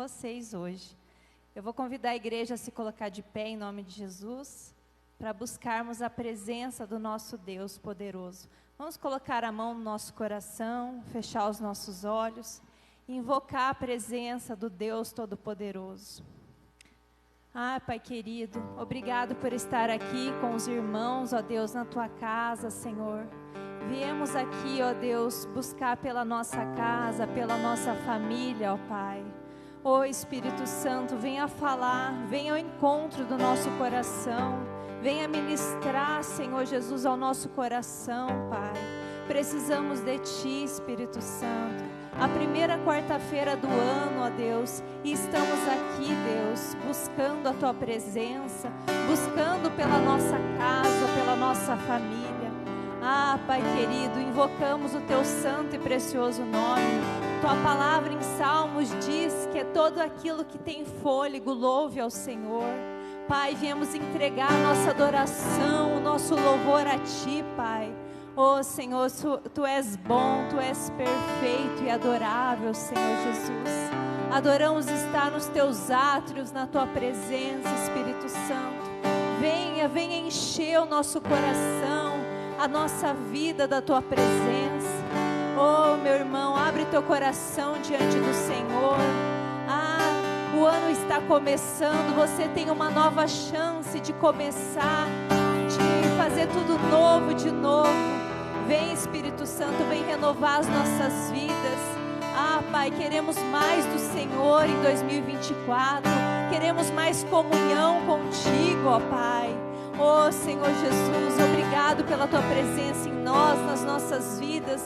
vocês hoje. Eu vou convidar a igreja a se colocar de pé em nome de Jesus, para buscarmos a presença do nosso Deus poderoso. Vamos colocar a mão no nosso coração, fechar os nossos olhos, e invocar a presença do Deus Todo-Poderoso. Pai querido, obrigado por estar aqui com os irmãos, ó Deus, na Tua casa, Senhor. Viemos aqui, ó Deus, buscar pela nossa casa, pela nossa família, ó Pai. Ó Espírito Santo, venha falar, venha ao encontro do nosso coração, venha ministrar, Senhor Jesus, ao nosso coração, Pai. Precisamos de Ti, Espírito Santo. A primeira quarta-feira do ano, ó Deus, e estamos aqui, Deus, buscando a Tua presença, buscando pela nossa casa, pela nossa família. Pai querido, invocamos o Teu santo e precioso nome. Tua palavra em Salmos diz que é todo aquilo que tem fôlego, louve ao Senhor. Pai, viemos entregar a nossa adoração, o nosso louvor a Ti, Pai. Senhor, Tu és bom, Tu és perfeito e adorável, Senhor Jesus. Adoramos estar nos Teus átrios, na Tua presença, Espírito Santo. Venha encher o nosso coração, a nossa vida da Tua presença. Meu irmão, abre teu coração diante do Senhor. O ano está começando, você tem uma nova chance de começar, de fazer tudo novo de novo. Vem, Espírito Santo, vem renovar as nossas vidas. Pai, queremos mais do Senhor em 2024. Queremos mais comunhão contigo, ó Pai. Senhor Jesus, obrigado pela Tua presença em nós, nas nossas vidas.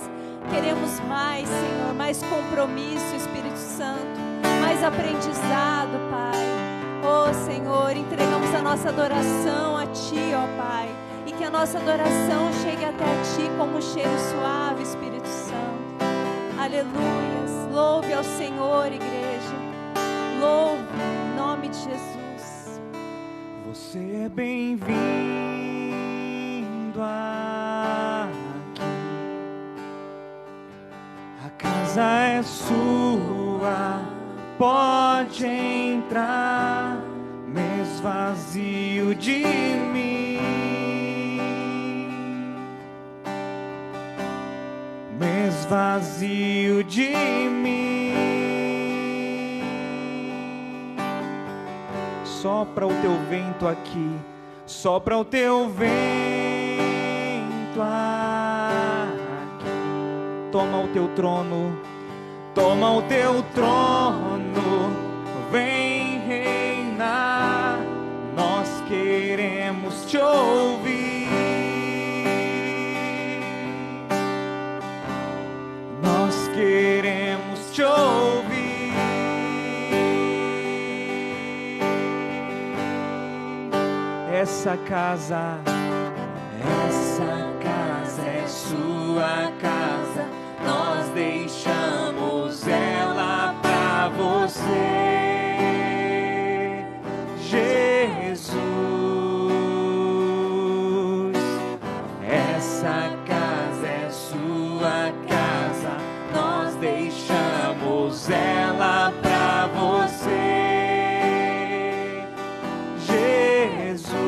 Queremos mais, Senhor, mais compromisso, Espírito Santo, mais aprendizado, Pai. Senhor, entregamos a nossa adoração a Ti, ó Pai, e que a nossa adoração chegue até a Ti como um cheiro suave, Espírito Santo. Aleluias, louve ao Senhor, igreja, louve em nome de Jesus. Você é bem-vindo aqui, a casa é sua, pode entrar, me esvazio de mim, me esvazio de mim. Sopra o Teu vento aqui, sopra o Teu vento aqui. Toma o Teu trono, toma o Teu trono, vem reinar. Nós queremos Te ouvir, nós queremos Te ouvir. Essa casa é sua casa, nós deixamos ela pra você, Jesus. Essa casa é sua casa, nós deixamos ela pra você, Jesus.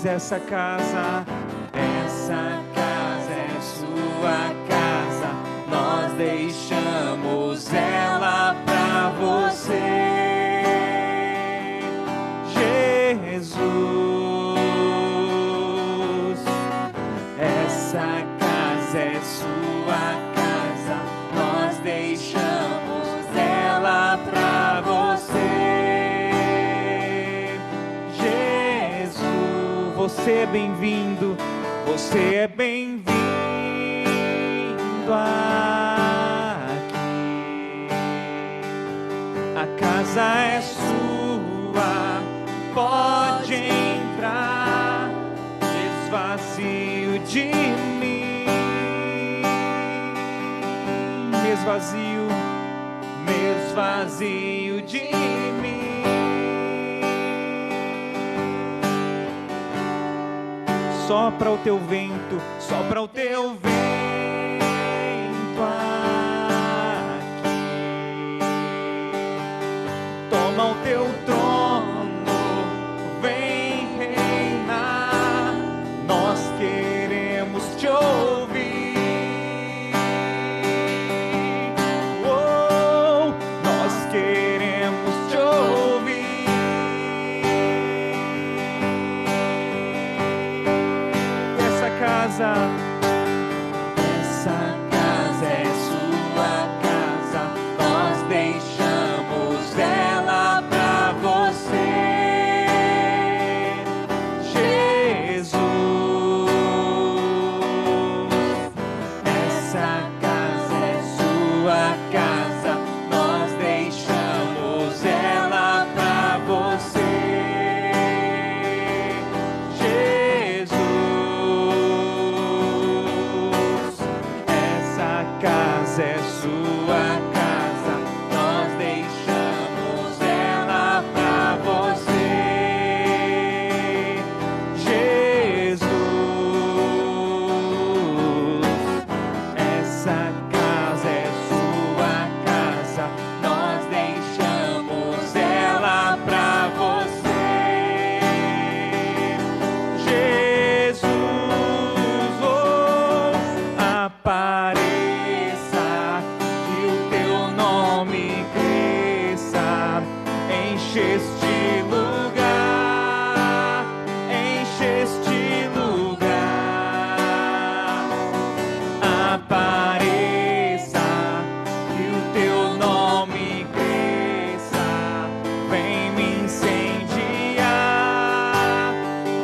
Essa casa é sua casa, nós deixamos ela pra você, Jesus. Essa casa é sua casa, nós deixamos ela pra você, Jesus. Você é bem-vindo, você é bem-vindo aqui. A casa é sua, pode entrar, esvazio de mim, me esvazio de mim. Sopra o Teu vento, sopra o Teu vento aqui. clama ao teu trono, vem reinar. Nós queremos te ouvir. Oh, nós queremos te ouvir. Essa casa é sua casa, nós deixamos ela pra você, Jesus. Essa casa é sua casa, nós deixamos ela pra você, Jesus. Essa casa é sua casa, nós deixamos ela pra você, Jesus. Essa casa é sua casa, nós deixamos ela pra você, Jesus. Oh, apareça, que o teu nome cresça, enche este lugar, enche este lugar. Apareça, que o teu nome cresça, vem me incendiar,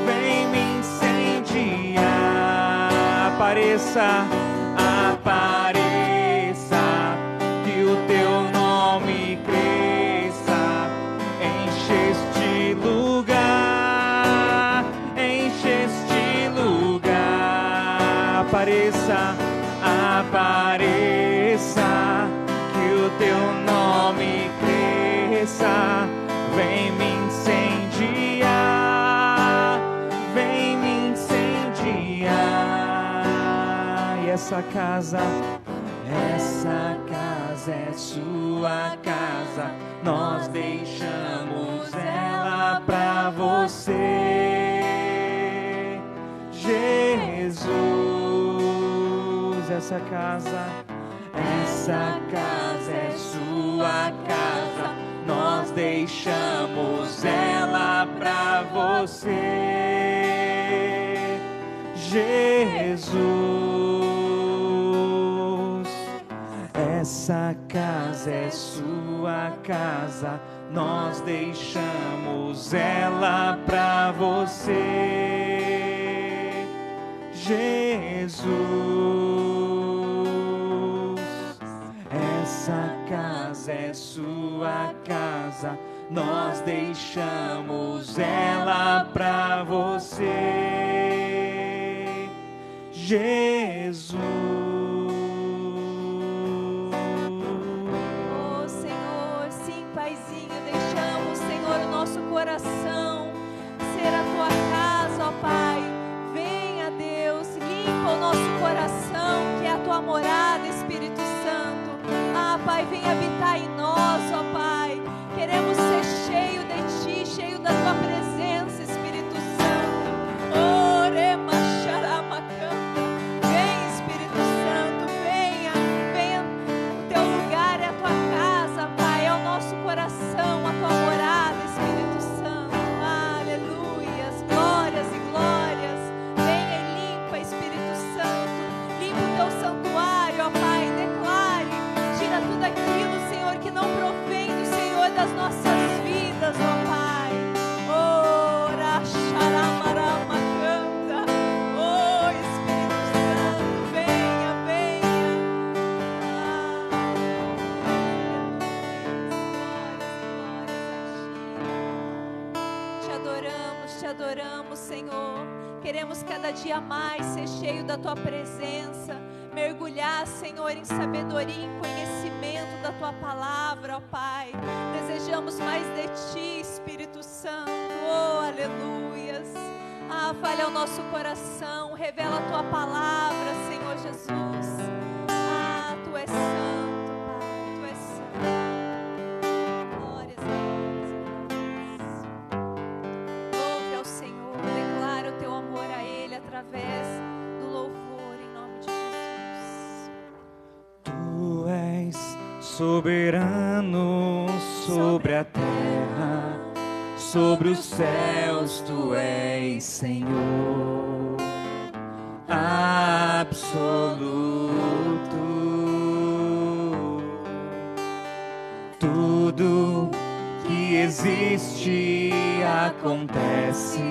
vem me incendiar. Apareça, apareça, que o teu nome cresça, enche este lugar, enche este lugar. Apareça, apareça, que o teu nome cresça, vem me incendiar, vem me incendiar. E essa casa é sua casa, nós deixamos ela pra você, Jesus. Essa casa é sua casa, nós deixamos ela pra você, Jesus. Essa casa é sua casa, nós deixamos ela pra você, Jesus. Essa casa é sua casa, nós deixamos ela pra você, Jesus. Oh Senhor, sim, Paizinho, deixamos, Senhor, o nosso coração ser a tua casa, ó Pai. Venha, Deus, limpa o nosso coração, que é a tua morada, Espírito Santo. Ah, Pai, vem habitar em nós, ó Pai. Queremos ser cheio de Ti, cheio da Tua presença, Espírito Santo. Oh, Rema Xaramacanta. Vem, Espírito Santo, venha, venha. O Teu lugar é a Tua casa, Pai, é o nosso coração, a Tua morada, Espírito Santo. Aleluias, glórias e glórias. Venha e limpa, Espírito Santo. Limpa o Teu santuário, ó Pai, declare. Tira tudo aquilo, Senhor, que não provém do Senhor das nossas vidas, ó Pai. Oh, Raxaramarama canta. Oh, Espírito Santo, venha, venha. Te adoramos, Senhor. Queremos cada dia mais ser cheio da Tua presença. Mergulhar, Senhor, em sabedoria, em conhecimento da Tua palavra, ó Pai. Desejamos mais de Ti, Espírito Santo. Oh, aleluias. Ah, fale ao nosso coração. Revela a Tua palavra, Senhor Jesus. Ah, Tu és santo, Pai. Tu és santo. Glórias a Deus. Soberano sobre a terra, sobre os céus, tu és Senhor absoluto. Tudo que existe acontece,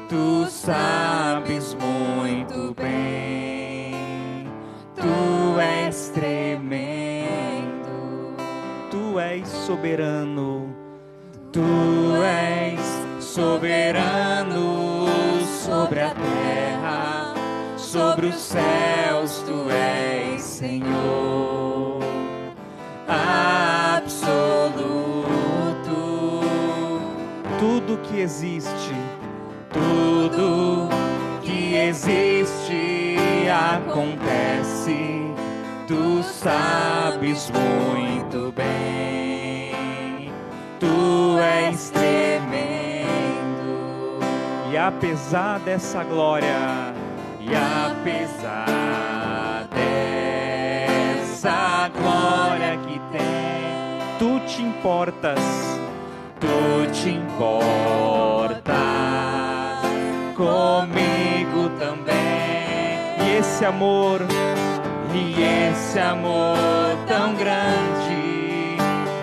tu sabes muito bem. Tu és tremendo, tu és soberano, tu és soberano sobre a terra, sobre os céus, tu és Senhor absoluto. Tudo que existe acontece, tu sabes muito bem. Tu és tremendo. E apesar dessa glória, e apesar dessa glória que tem, tu te importas comigo também. E esse amor tão grande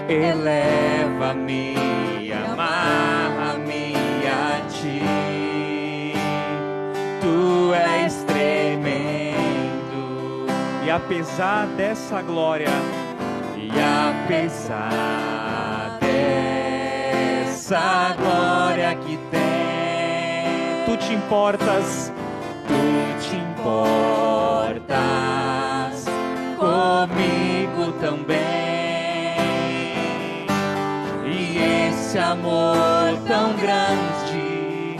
eleva-me, amarra-me a ti. Tu és tremendo. E apesar dessa glória, e apesar dessa glória que tem, tu te importas comigo também. E esse amor tão grande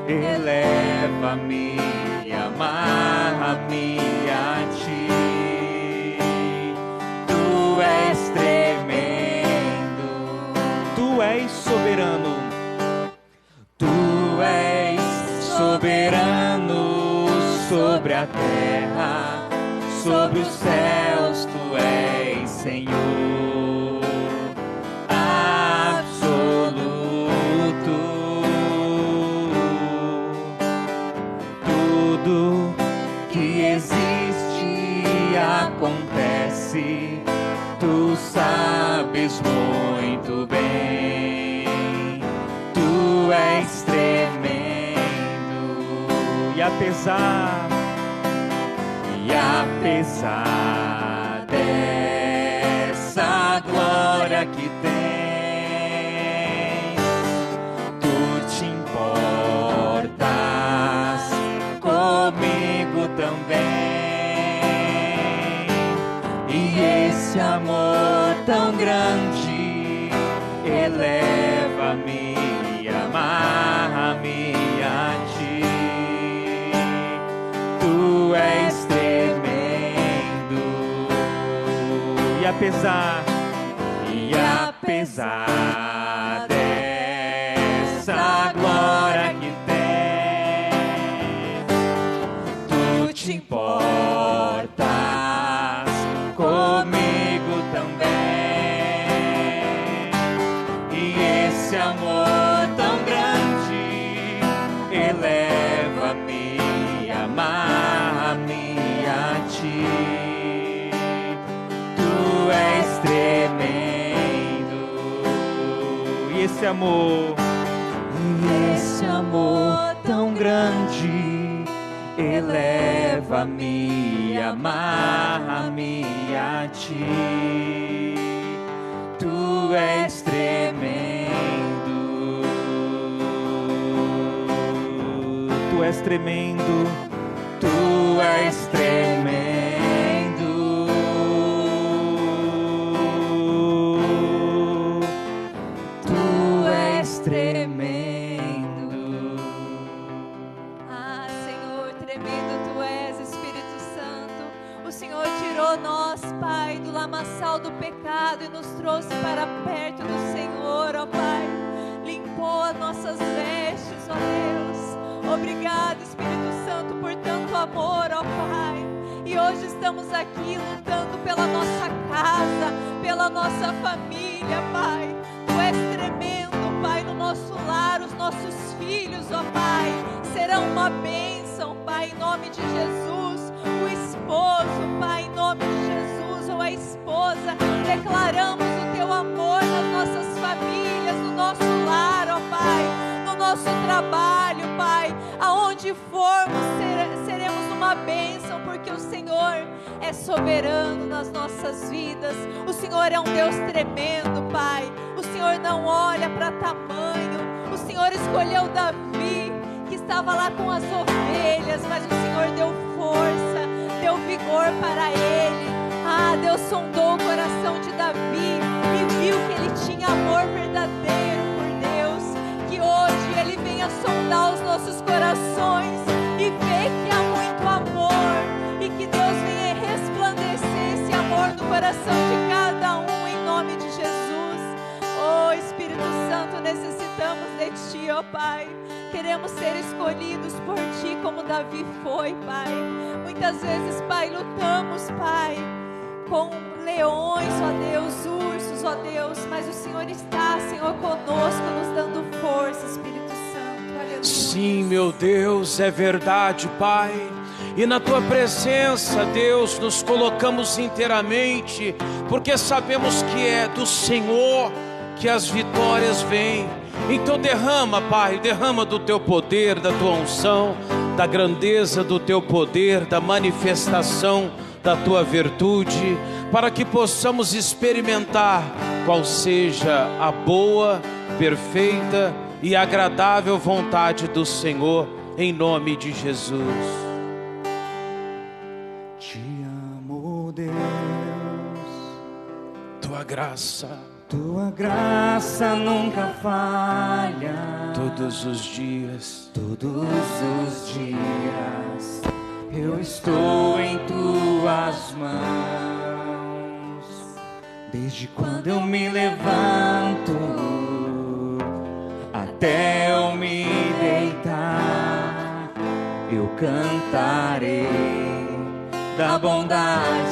eleva-me, amarra-me a ti. Tu és tremendo, tu és soberano, tu és soberano sobre a terra, sobre os céus, tu és Senhor absoluto. Tudo que existe acontece, tu sabes muito bem. Tu és tremendo. E apesar dessa glória que tem, tu te importas comigo também. E esse amor tão grande eleva-me, amarra-me a ti. Tu és tremendo. E apesar dessa glória que tem, tu te importas comigo também. E esse amor tão grande eleva-me, amarra-me a ti. Tu és tremendo. E esse amor tão grande eleva-me, amarra-me a ti. Tu és tremendo. Tu és tremendo. Tu és tremendo. Tu és tremendo. Ah, Senhor, tremendo tu és, Espírito Santo. O Senhor tirou nós, Pai, do lamaçal do pecado e nos trouxe para perto do Senhor, ó Pai. Limpou as nossas vestes, ó Deus. Obrigado, Espírito Santo, por tanto amor, ó Pai. E hoje estamos aqui lutando pela nossa casa, pela nossa família, Pai. Tu és tremendo, Pai, no nosso lar. Os nossos filhos, ó Pai, serão uma bênção, Pai, em nome de Jesus. O esposo, Pai, em nome de Jesus, ou a esposa, declaramos o Teu amor nas nossas famílias, no nosso lar, ó Pai, no nosso trabalho, Pai, aonde formos, seremos uma bênção, porque o Senhor é soberano nas nossas vidas. O Senhor é um Deus tremendo, Pai. O Senhor não olha para tamanho. O Senhor escolheu Davi, que estava lá com as ovelhas, mas o Senhor deu força, deu vigor para ele. Deus sondou o coração de Davi e viu que ele tinha amor verdadeiro por Deus. Que hoje ele venha sondar os nossos corações e ver que há muito amor, e que Deus venha resplandecer esse amor no coração de cada um, em nome de Jesus. Oh Espírito Santo, necessitamos de Ti, ó Pai. Queremos ser escolhidos por Ti como Davi foi, Pai. Muitas vezes, Pai, lutamos, Pai, com leões, ó Deus, ursos, ó Deus, mas o Senhor está, Senhor, conosco, nos dando força, Espírito Santo. Aleluia. Sim, meu Deus, é verdade, Pai. E na Tua presença, Deus, nos colocamos inteiramente, porque sabemos que é do Senhor que as vitórias vêm. Então derrama, Pai, derrama do Teu poder, da Tua unção, da grandeza do Teu poder, da manifestação da Tua virtude, para que possamos experimentar qual seja a boa, perfeita e agradável vontade do Senhor, em nome de Jesus. Te amo, Deus. Tua graça nunca falha. Todos os dias eu estou em Tuas mãos. Desde quando eu me levanto até eu me deitar, eu cantarei da bondade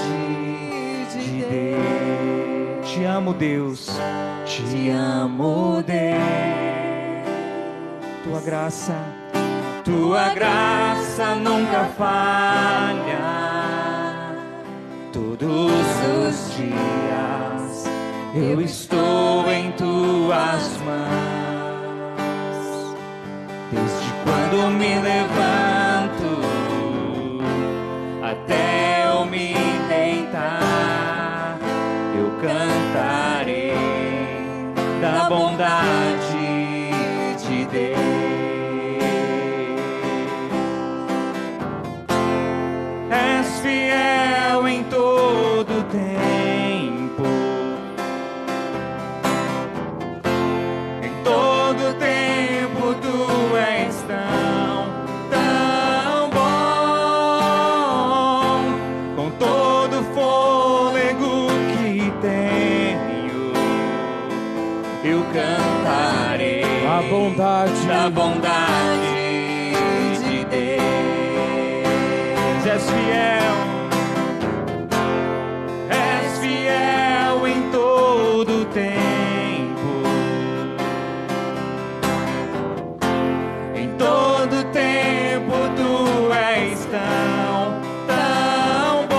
de Deus. Te amo, Deus. Te amo, Deus. Tua graça nunca falha. Todos os dias eu estou em Tuas mãos. Desde quando me levanto até eu me deitar, eu cantarei da bondade de Deus. És fiel em todo tempo, em todo tempo Tu és tão bom. Com todo fôlego que tenho, eu cantarei a bondade da bondade de Deus. És fiel em todo tempo, em todo tempo Tu és tão bom.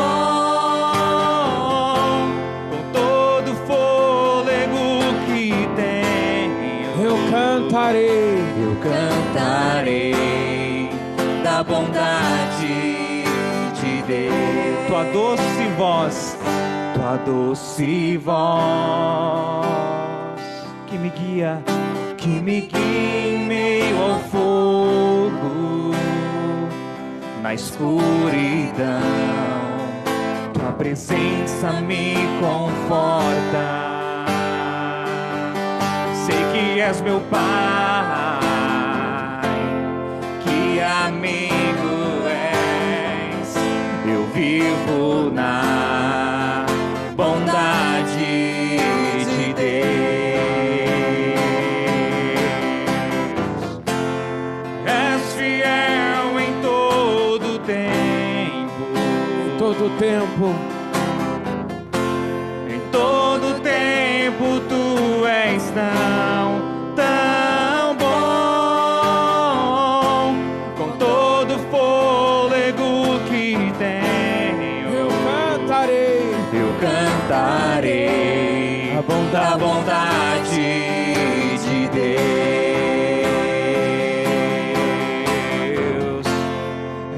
Com todo fôlego que tenho, eu cantarei da bondade de Deus. Tua doce voz que me guia em meio ao fogo, na escuridão. Tua presença me conforta. Sei que és meu Pai, que amigo és. Eu vivo na bondade de Deus. És fiel em todo tempo, tempo. Em todo tempo tu és tão bom, com todo fôlego que tenho. Eu cantarei a bondade de Deus.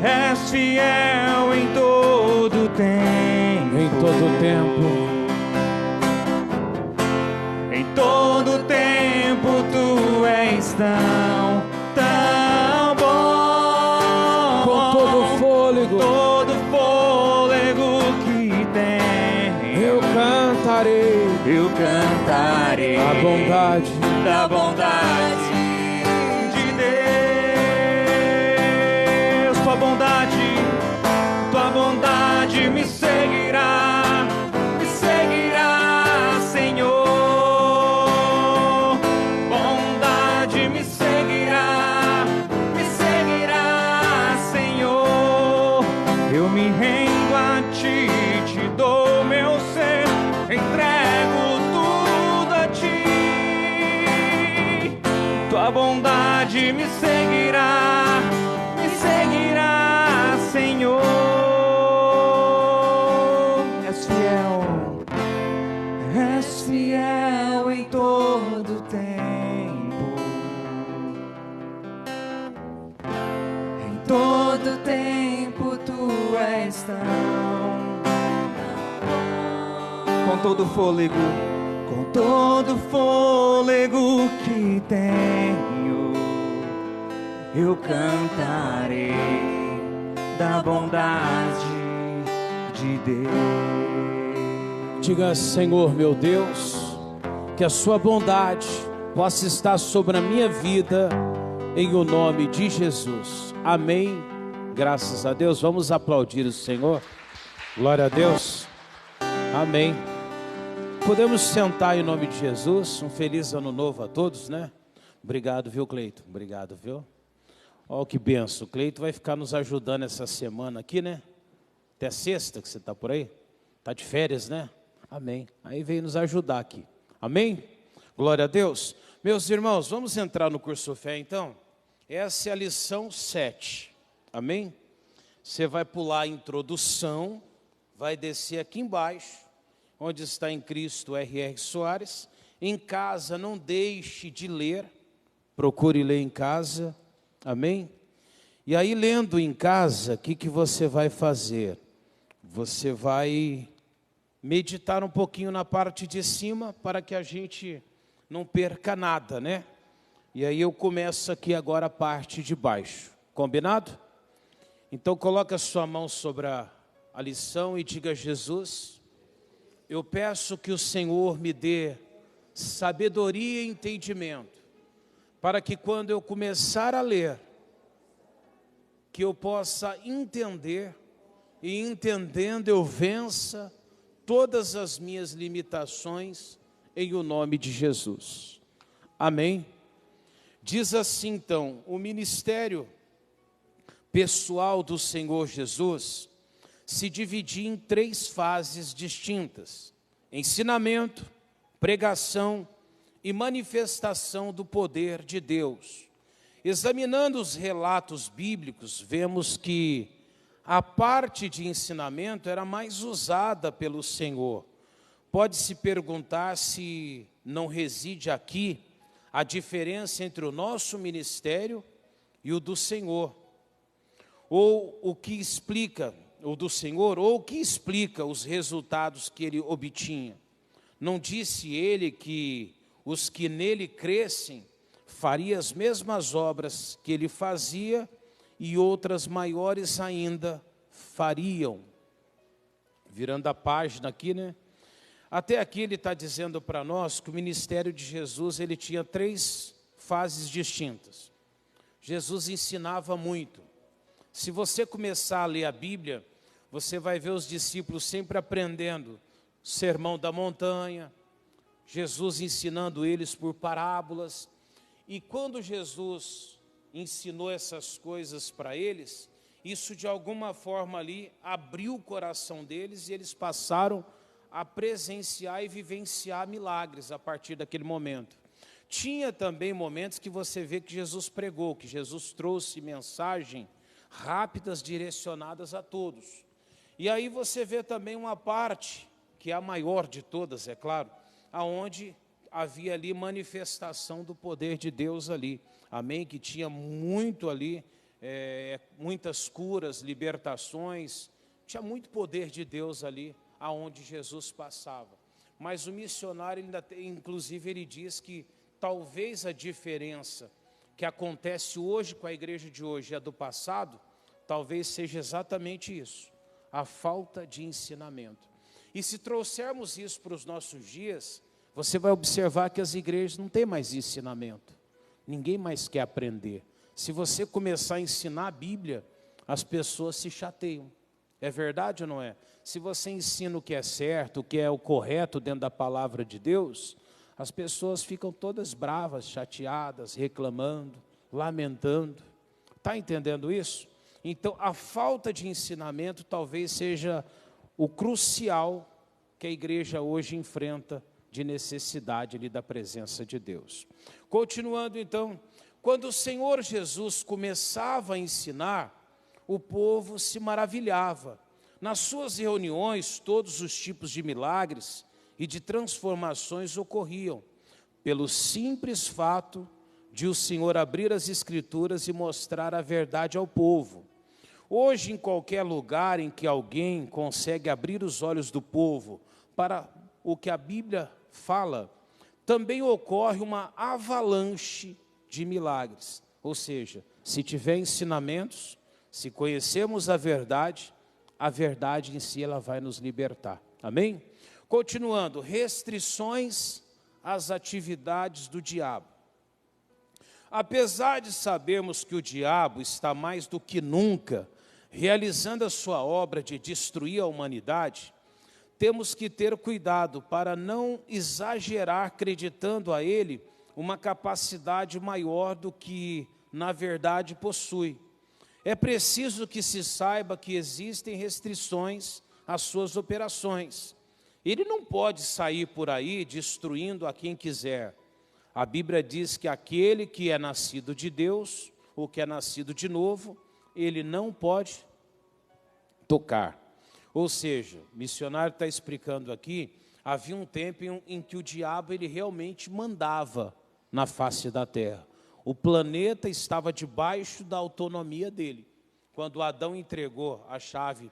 És fiel em todo tempo. em todo tempo. Em todo tempo tu és tão bom. Com todo fôlego, Todo fôlego que tem. eu cantarei A bondade da bondade de Deus. Tua bondade me seguirá, Senhor. Bondade me seguirá, Senhor. Eu me rendo a ti, te dou meu ser, entrego tudo a ti. Tua bondade me seguirá, Senhor. És fiel em todo tempo. Em todo tempo tu és tão com todo fôlego que tenho, eu cantarei da bondade de Deus. Diga: Senhor meu Deus, que a sua bondade possa estar sobre a minha vida, em o nome de Jesus. Amém. Graças a Deus. Vamos aplaudir o Senhor. Glória a Deus. Amém. Podemos sentar em nome de Jesus. Um feliz ano novo a todos, né? Obrigado, viu, Cleito? Obrigado, viu? Ó, que benção. O Cleito vai ficar nos ajudando essa semana aqui, né? Até sexta que você está por aí. Está de férias, né? Amém. Aí veio nos ajudar aqui. Amém? Glória a Deus. Meus irmãos, vamos entrar no curso Fé então? Essa é a lição 7. Amém? Você vai pular a introdução, vai descer aqui embaixo, onde está em Cristo R.R. Soares. Em casa, não deixe de ler. Procure ler em casa. Amém? E aí, lendo em casa, o que você vai fazer? Você vai meditar um pouquinho na parte de cima, para que a gente não perca nada, né? E aí eu começo aqui agora a parte de baixo. Combinado? Então coloca a sua mão sobre a lição e diga: Jesus, eu peço que o Senhor me dê sabedoria e entendimento, para que quando eu começar a ler, que eu possa entender, e entendendo eu vença todas as minhas limitações, em o nome de Jesus. Amém? Diz assim então: o ministério pessoal do Senhor Jesus se dividia em 3 fases distintas: ensinamento, pregação e manifestação do poder de Deus. Examinando os relatos bíblicos, vemos que a parte de ensinamento era mais usada pelo Senhor. Pode-se perguntar se não reside aqui a diferença entre o nosso ministério e o do Senhor, ou o que explica, o do Senhor, ou o que explica os resultados que ele obtinha. Não disse ele que os que nele crescem fariam as mesmas obras que ele fazia, e outras maiores ainda fariam. Virando a página aqui, né? Até aqui ele está dizendo para nós que o ministério de Jesus, ele tinha 3 fases distintas. Jesus ensinava muito. Se você começar a ler a Bíblia, você vai ver os discípulos sempre aprendendo o sermão da montanha, Jesus ensinando eles por parábolas. E quando Jesus ensinou essas coisas para eles, isso de alguma forma ali abriu o coração deles e eles passaram a presenciar e vivenciar milagres a partir daquele momento. Tinha também momentos que você vê que Jesus pregou, que Jesus trouxe mensagem rápidas direcionadas a todos. E aí você vê também uma parte, que é a maior de todas, é claro, aonde havia ali manifestação do poder de Deus ali, amém? Que tinha muito ali, muitas curas, libertações, tinha muito poder de Deus ali, aonde Jesus passava. Mas o missionário, inclusive, ele diz que talvez a diferença que acontece hoje com a igreja de hoje e a do passado, talvez seja exatamente isso, a falta de ensinamento. E se trouxermos isso para os nossos dias, você vai observar que as igrejas não têm mais ensinamento. Ninguém mais quer aprender. Se você começar a ensinar a Bíblia, as pessoas se chateiam. É verdade ou não é? Se você ensina o que é certo, o que é o correto dentro da palavra de Deus, as pessoas ficam todas bravas, chateadas, reclamando, lamentando. Está entendendo isso? Então, a falta de ensinamento talvez seja o crucial que a igreja hoje enfrenta de necessidade ali da presença de Deus. Continuando então, quando o Senhor Jesus começava a ensinar, o povo se maravilhava. Nas suas reuniões, todos os tipos de milagres e de transformações ocorriam, pelo simples fato de o Senhor abrir as Escrituras e mostrar a verdade ao povo. Hoje, em qualquer lugar em que alguém consegue abrir os olhos do povo para o que a Bíblia fala, também ocorre uma avalanche de milagres. Ou seja, se tiver ensinamentos, se conhecermos a verdade em si ela vai nos libertar. Amém? Continuando, restrições às atividades do diabo. Apesar de sabermos que o diabo está mais do que nunca realizando a sua obra de destruir a humanidade, temos que ter cuidado para não exagerar acreditando a ele uma capacidade maior do que na verdade possui. É preciso que se saiba que existem restrições às suas operações. Ele não pode sair por aí destruindo a quem quiser. A Bíblia diz que aquele que é nascido de Deus, ou que é nascido de novo, ele não pode tocar. Ou seja, o missionário está explicando aqui, havia um tempo em que o diabo ele realmente mandava na face da terra. O planeta estava debaixo da autonomia dele. Quando Adão entregou a chave,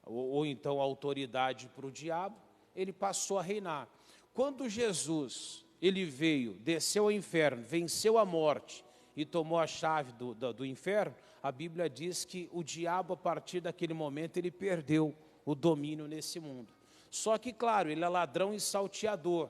ou então a autoridade para o diabo, ele passou a reinar. Quando Jesus, ele veio, desceu ao inferno, venceu a morte e tomou a chave do inferno, a Bíblia diz que o diabo, a partir daquele momento, ele perdeu o domínio nesse mundo. Só que, claro, ele é ladrão e salteador.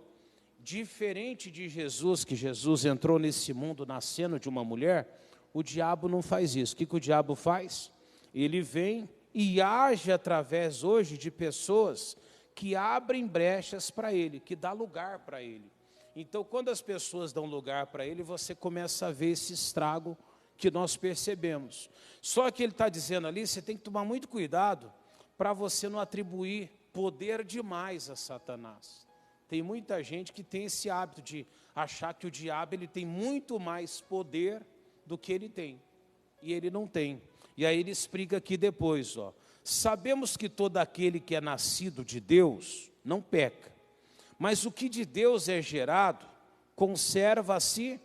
Diferente de Jesus, que Jesus entrou nesse mundo nascendo de uma mulher, o diabo não faz isso. O que o diabo faz? Ele vem e age através hoje de pessoas que abrem brechas para ele, que dá lugar para ele. Então, quando as pessoas dão lugar para ele, você começa a ver esse estrago que nós percebemos. Só que ele está dizendo ali, você tem que tomar muito cuidado para você não atribuir poder demais a Satanás. Tem muita gente que tem esse hábito de achar que o diabo ele tem muito mais poder do que ele tem. E ele não tem. E aí ele explica aqui depois, ó. Sabemos que todo aquele que é nascido de Deus não peca. Mas o que de Deus é gerado, conserva a si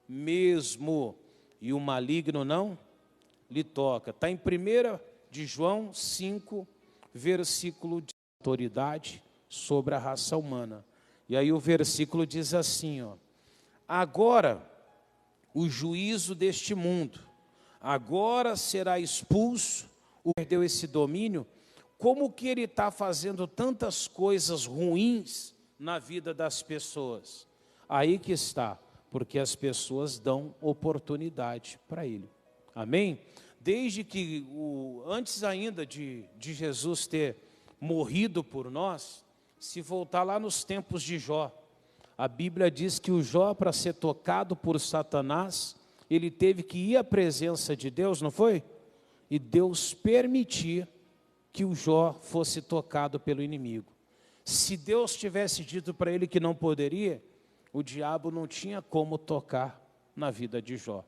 mesmo. E o maligno não lhe toca. Está em 1 de João 5, versículo de autoridade sobre a raça humana. E aí o versículo diz assim, ó: agora o juízo deste mundo, agora será expulso, o que perdeu esse domínio. Como que ele está fazendo tantas coisas ruins na vida das pessoas? Aí que está, porque as pessoas dão oportunidade para ele. Amém? Desde que, antes ainda de Jesus ter morrido por nós, se voltar lá nos tempos de Jó, a Bíblia diz que o Jó, para ser tocado por Satanás, ele teve que ir à presença de Deus, não foi? e Deus permitir que o Jó fosse tocado pelo inimigo. Se Deus tivesse dito para ele que não poderia, o diabo não tinha como tocar na vida de Jó.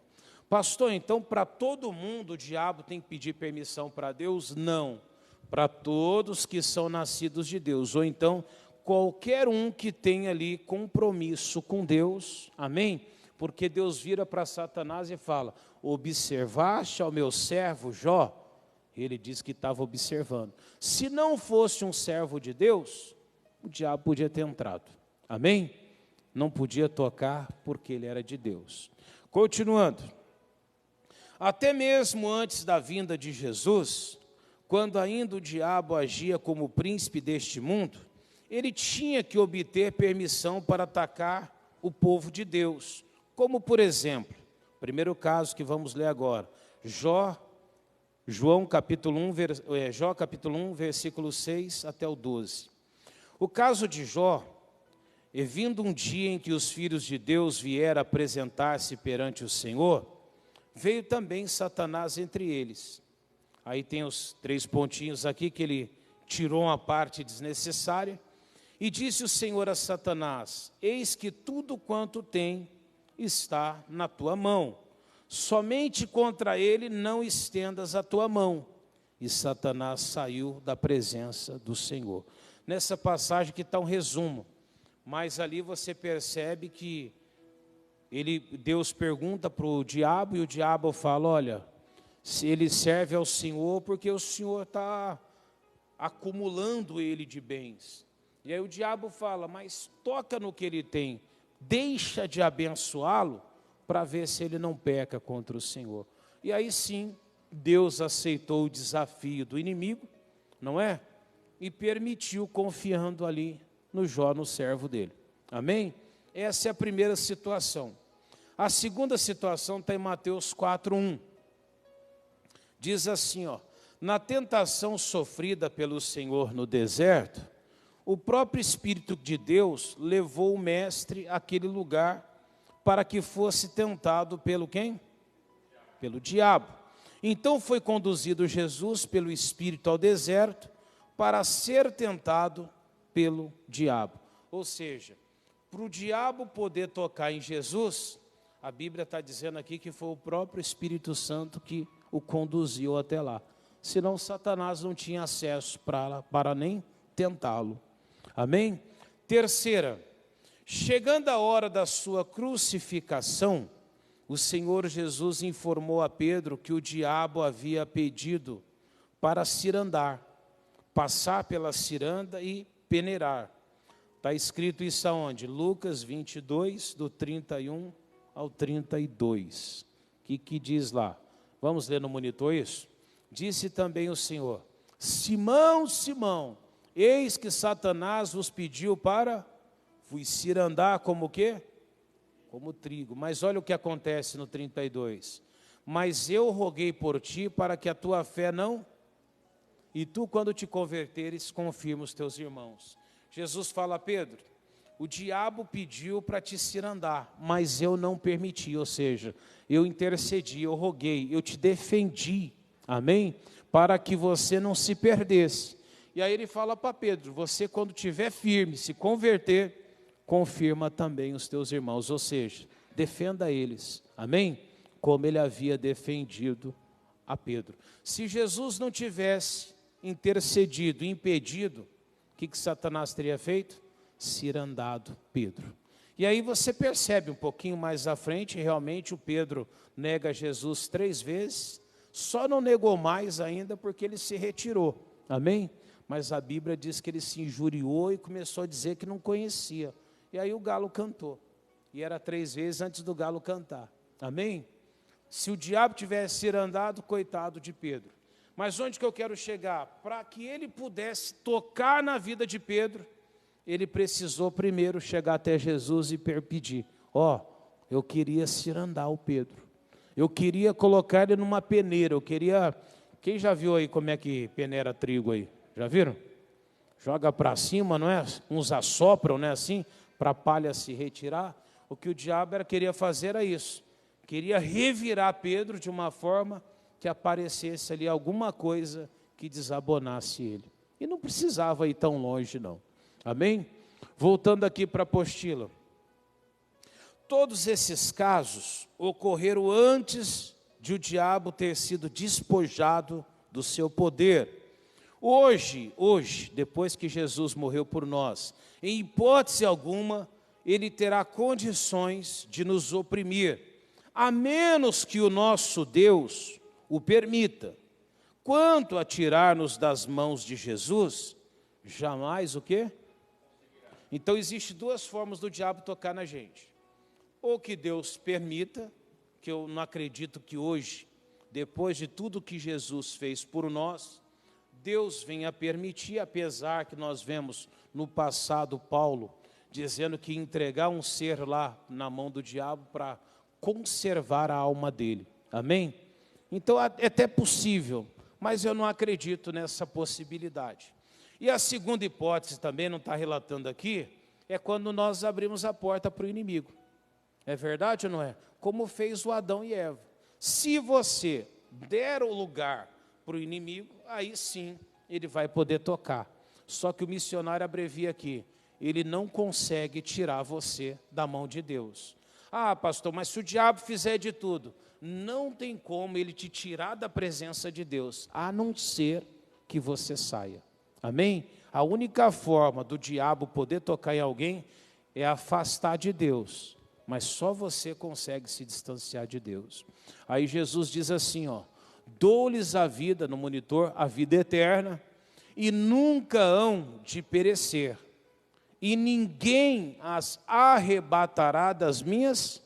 Pastor, então para todo mundo o diabo tem que pedir permissão para Deus? Não, para todos que são nascidos de Deus, ou então qualquer um que tenha ali compromisso com Deus, amém? Porque Deus vira para Satanás e fala: observaste ao meu servo Jó? Ele disse que estava observando. Se não fosse um servo de Deus, o diabo podia ter entrado, amém? Não podia tocar porque ele era de Deus. Continuando, até mesmo antes da vinda de Jesus, quando ainda o diabo agia como príncipe deste mundo, ele tinha que obter permissão para atacar o povo de Deus. Como, por exemplo, primeiro caso que vamos ler agora, Jó capítulo 1, versículo 6 até o 12. O caso de Jó, e vindo um dia em que os filhos de Deus vieram apresentar-se perante o Senhor, veio também Satanás entre eles. Aí tem os 3 pontinhos aqui que ele tirou uma parte desnecessária. E disse o Senhor a Satanás: eis que tudo quanto tem está na tua mão, somente contra ele não estendas a tua mão. E Satanás saiu da presença do Senhor. Nessa passagem que está um resumo, mas ali você percebe que Deus pergunta para o diabo, e o diabo fala: olha, se ele serve ao Senhor porque o Senhor está acumulando ele de bens. E aí o diabo fala: mas toca no que ele tem, deixa de abençoá-lo para ver se ele não peca contra o Senhor. E aí sim, Deus aceitou o desafio do inimigo, não é? E permitiu, confiando ali no Jó, no servo dele. Amém? Essa é a primeira situação. A segunda situação está em Mateus 4:1. Diz assim, ó: na tentação sofrida pelo Senhor no deserto, o próprio Espírito de Deus levou o mestre àquele lugar para que fosse tentado pelo quem? Pelo diabo. Então foi conduzido Jesus pelo Espírito ao deserto para ser tentado pelo diabo. Ou seja, para o diabo poder tocar em Jesus, a Bíblia está dizendo aqui que foi o próprio Espírito Santo que o conduziu até lá. Senão Satanás não tinha acesso para nem tentá-lo. Amém? Terceira, chegando a hora da sua crucificação, o Senhor Jesus informou a Pedro que o diabo havia pedido para cirandar, passar pela ciranda e peneirar. Está escrito isso aonde? Lucas 22, do 31 ao 32. O que diz lá? Vamos ler no monitor isso? Disse também o Senhor: Simão, Simão, eis que Satanás vos pediu para vos cirandar como o quê? Como trigo. Mas olha o que acontece no 32. Mas eu roguei por ti para que a tua fé não... E tu, quando te converteres, confirma os teus irmãos. Jesus fala a Pedro: o diabo pediu para te cirandar, mas eu não permiti, ou seja, eu intercedi, eu roguei, eu te defendi, amém? Para que você não se perdesse. E aí ele fala para Pedro: você quando estiver firme, se converter, confirma também os teus irmãos, ou seja, defenda eles, amém? Como ele havia defendido a Pedro. Se Jesus não tivesse intercedido, impedido, o que Satanás teria feito? Cirandado Pedro. E aí você percebe um pouquinho mais à frente, realmente o Pedro nega Jesus 3 vezes, só não negou mais ainda porque ele se retirou, amém? Mas a Bíblia diz que ele se injuriou e começou a dizer que não conhecia. E aí o galo cantou, e era 3 vezes antes do galo cantar, amém? Se o diabo tivesse cirandado, coitado de Pedro. Mas onde que eu quero chegar? Para que ele pudesse tocar na vida de Pedro, ele precisou primeiro chegar até Jesus e pedir: ó, eu queria cirandar o Pedro, eu queria colocar ele numa peneira, eu queria... Quem já viu aí como é que peneira trigo aí? Já viram? Joga para cima, não é? Uns assopram, não é assim? Para a palha se retirar. O que o diabo queria fazer era isso. Queria revirar Pedro de uma forma que aparecesse ali alguma coisa que desabonasse ele. E não precisava ir tão longe, não. Amém? Voltando aqui para a apostila. Todos esses casos ocorreram antes de o diabo ter sido despojado do seu poder. Hoje, depois que Jesus morreu por nós, em hipótese alguma, ele terá condições de nos oprimir, a menos que o nosso Deus o permita. Quanto a tirar-nos das mãos de Jesus, jamais o quê? Então, existem duas formas do diabo tocar na gente. Ou que Deus permita, que eu não acredito que hoje, depois de tudo que Jesus fez por nós, Deus venha permitir, apesar que nós vemos no passado Paulo dizendo que entregar um ser lá na mão do diabo para conservar a alma dele. Amém? Então, é até possível, mas eu não acredito nessa possibilidade. E a segunda hipótese também, não está relatando aqui, é quando nós abrimos a porta para o inimigo. É verdade ou não é? Como fez o Adão e Eva. Se você der o lugar para o inimigo, aí sim ele vai poder tocar. Só que o missionário abrevia aqui, ele não consegue tirar você da mão de Deus. Ah, pastor, mas se o diabo fizer de tudo, não tem como ele te tirar da presença de Deus, a não ser que você saia. Amém? A única forma do diabo poder tocar em alguém é afastar de Deus, mas só você consegue se distanciar de Deus. Aí Jesus diz assim, ó, dou-lhes a vida, no monitor, a vida eterna, e nunca hão de perecer, e ninguém as arrebatará das minhas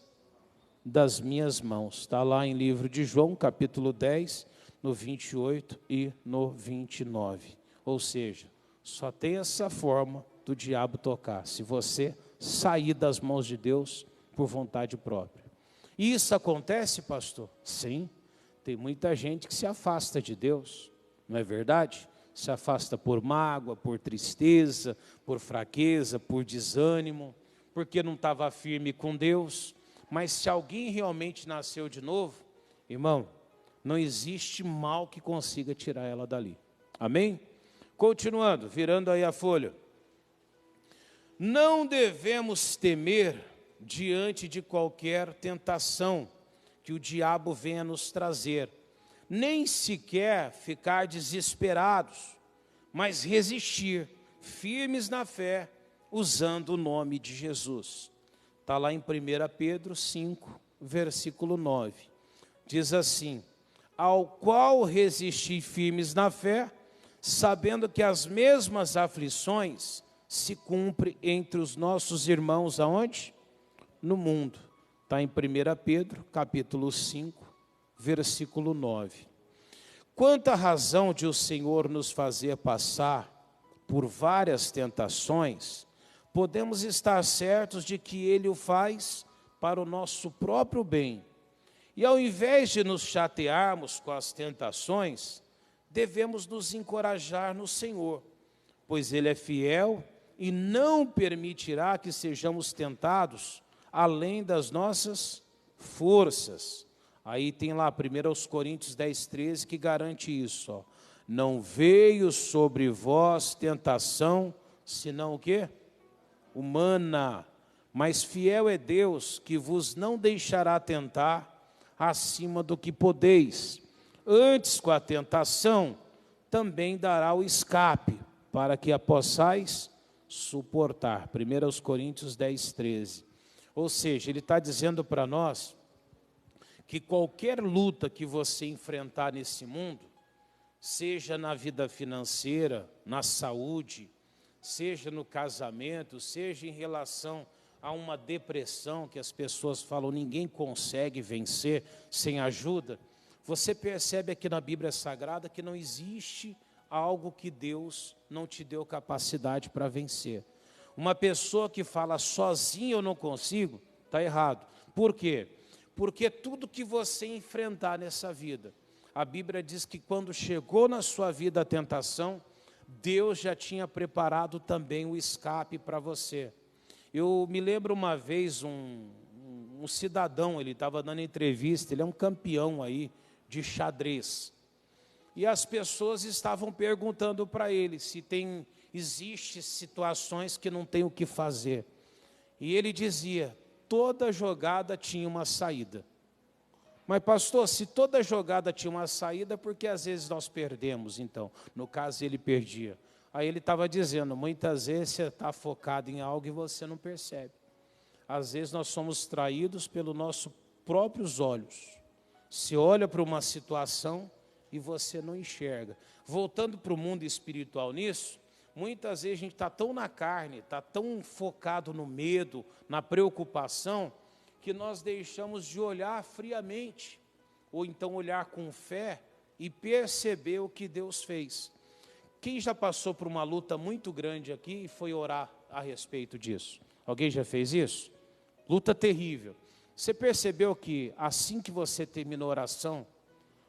mãos. Está lá em livro de João, capítulo 10, no 28 e no 29. Ou seja, só tem essa forma do diabo tocar, se você sair das mãos de Deus por vontade própria. E isso acontece, pastor? Sim, tem muita gente que se afasta de Deus, não é verdade? Se afasta por mágoa, por tristeza, por fraqueza, por desânimo, porque não estava firme com Deus. Mas se alguém realmente nasceu de novo, irmão, não existe mal que consiga tirar ela dali. Amém? Continuando, virando aí a folha. Não devemos temer diante de qualquer tentação que o diabo venha nos trazer, nem sequer ficar desesperados, mas resistir, firmes na fé, usando o nome de Jesus. Está lá em 1 Pedro 5, versículo 9. Diz assim, ao qual resistir firmes na fé, sabendo que as mesmas aflições se cumprem entre os nossos irmãos, aonde? No mundo. Está em 1 Pedro, capítulo 5, versículo 9. Quanta razão de o Senhor nos fazer passar por várias tentações, podemos estar certos de que Ele o faz para o nosso próprio bem. E ao invés de nos chatearmos com as tentações, devemos nos encorajar no Senhor, pois Ele é fiel e não permitirá que sejamos tentados além das nossas forças. Aí tem lá 1 Coríntios 10, 13, que garante isso. Ó. Não veio sobre vós tentação, senão o quê? Humana. Mas fiel é Deus, que vos não deixará tentar acima do que podeis. Antes, com a tentação, também dará o escape, para que a possais suportar. 1 Coríntios 10, 13. Ou seja, ele está dizendo para nós que qualquer luta que você enfrentar nesse mundo, seja na vida financeira, na saúde, seja no casamento, seja em relação a uma depressão que as pessoas falam, ninguém consegue vencer sem ajuda, você percebe aqui na Bíblia Sagrada que não existe algo que Deus não te deu capacidade para vencer. Uma pessoa que fala sozinho eu não consigo, está errado. Por quê? Porque tudo que você enfrentar nessa vida, a Bíblia diz que quando chegou na sua vida a tentação, Deus já tinha preparado também o escape para você. Eu me lembro uma vez um cidadão, ele estava dando entrevista, ele é um campeão aí de xadrez. E as pessoas estavam perguntando para ele se existe situações que não tem o que fazer. E ele dizia, toda jogada tinha uma saída. Mas pastor, se toda jogada tinha uma saída, por que às vezes nós perdemos então? No caso ele perdia. Aí ele estava dizendo, muitas vezes você está focado em algo e você não percebe. Às vezes nós somos traídos pelos nossos próprios olhos. Você olha para uma situação e você não enxerga. Voltando para o mundo espiritual nisso, muitas vezes a gente está tão na carne, está tão focado no medo, na preocupação, que nós deixamos de olhar friamente, ou então olhar com fé e perceber o que Deus fez. Quem já passou por uma luta muito grande aqui e foi orar a respeito disso? Alguém já fez isso? Luta terrível. Você percebeu que assim que você terminou a oração,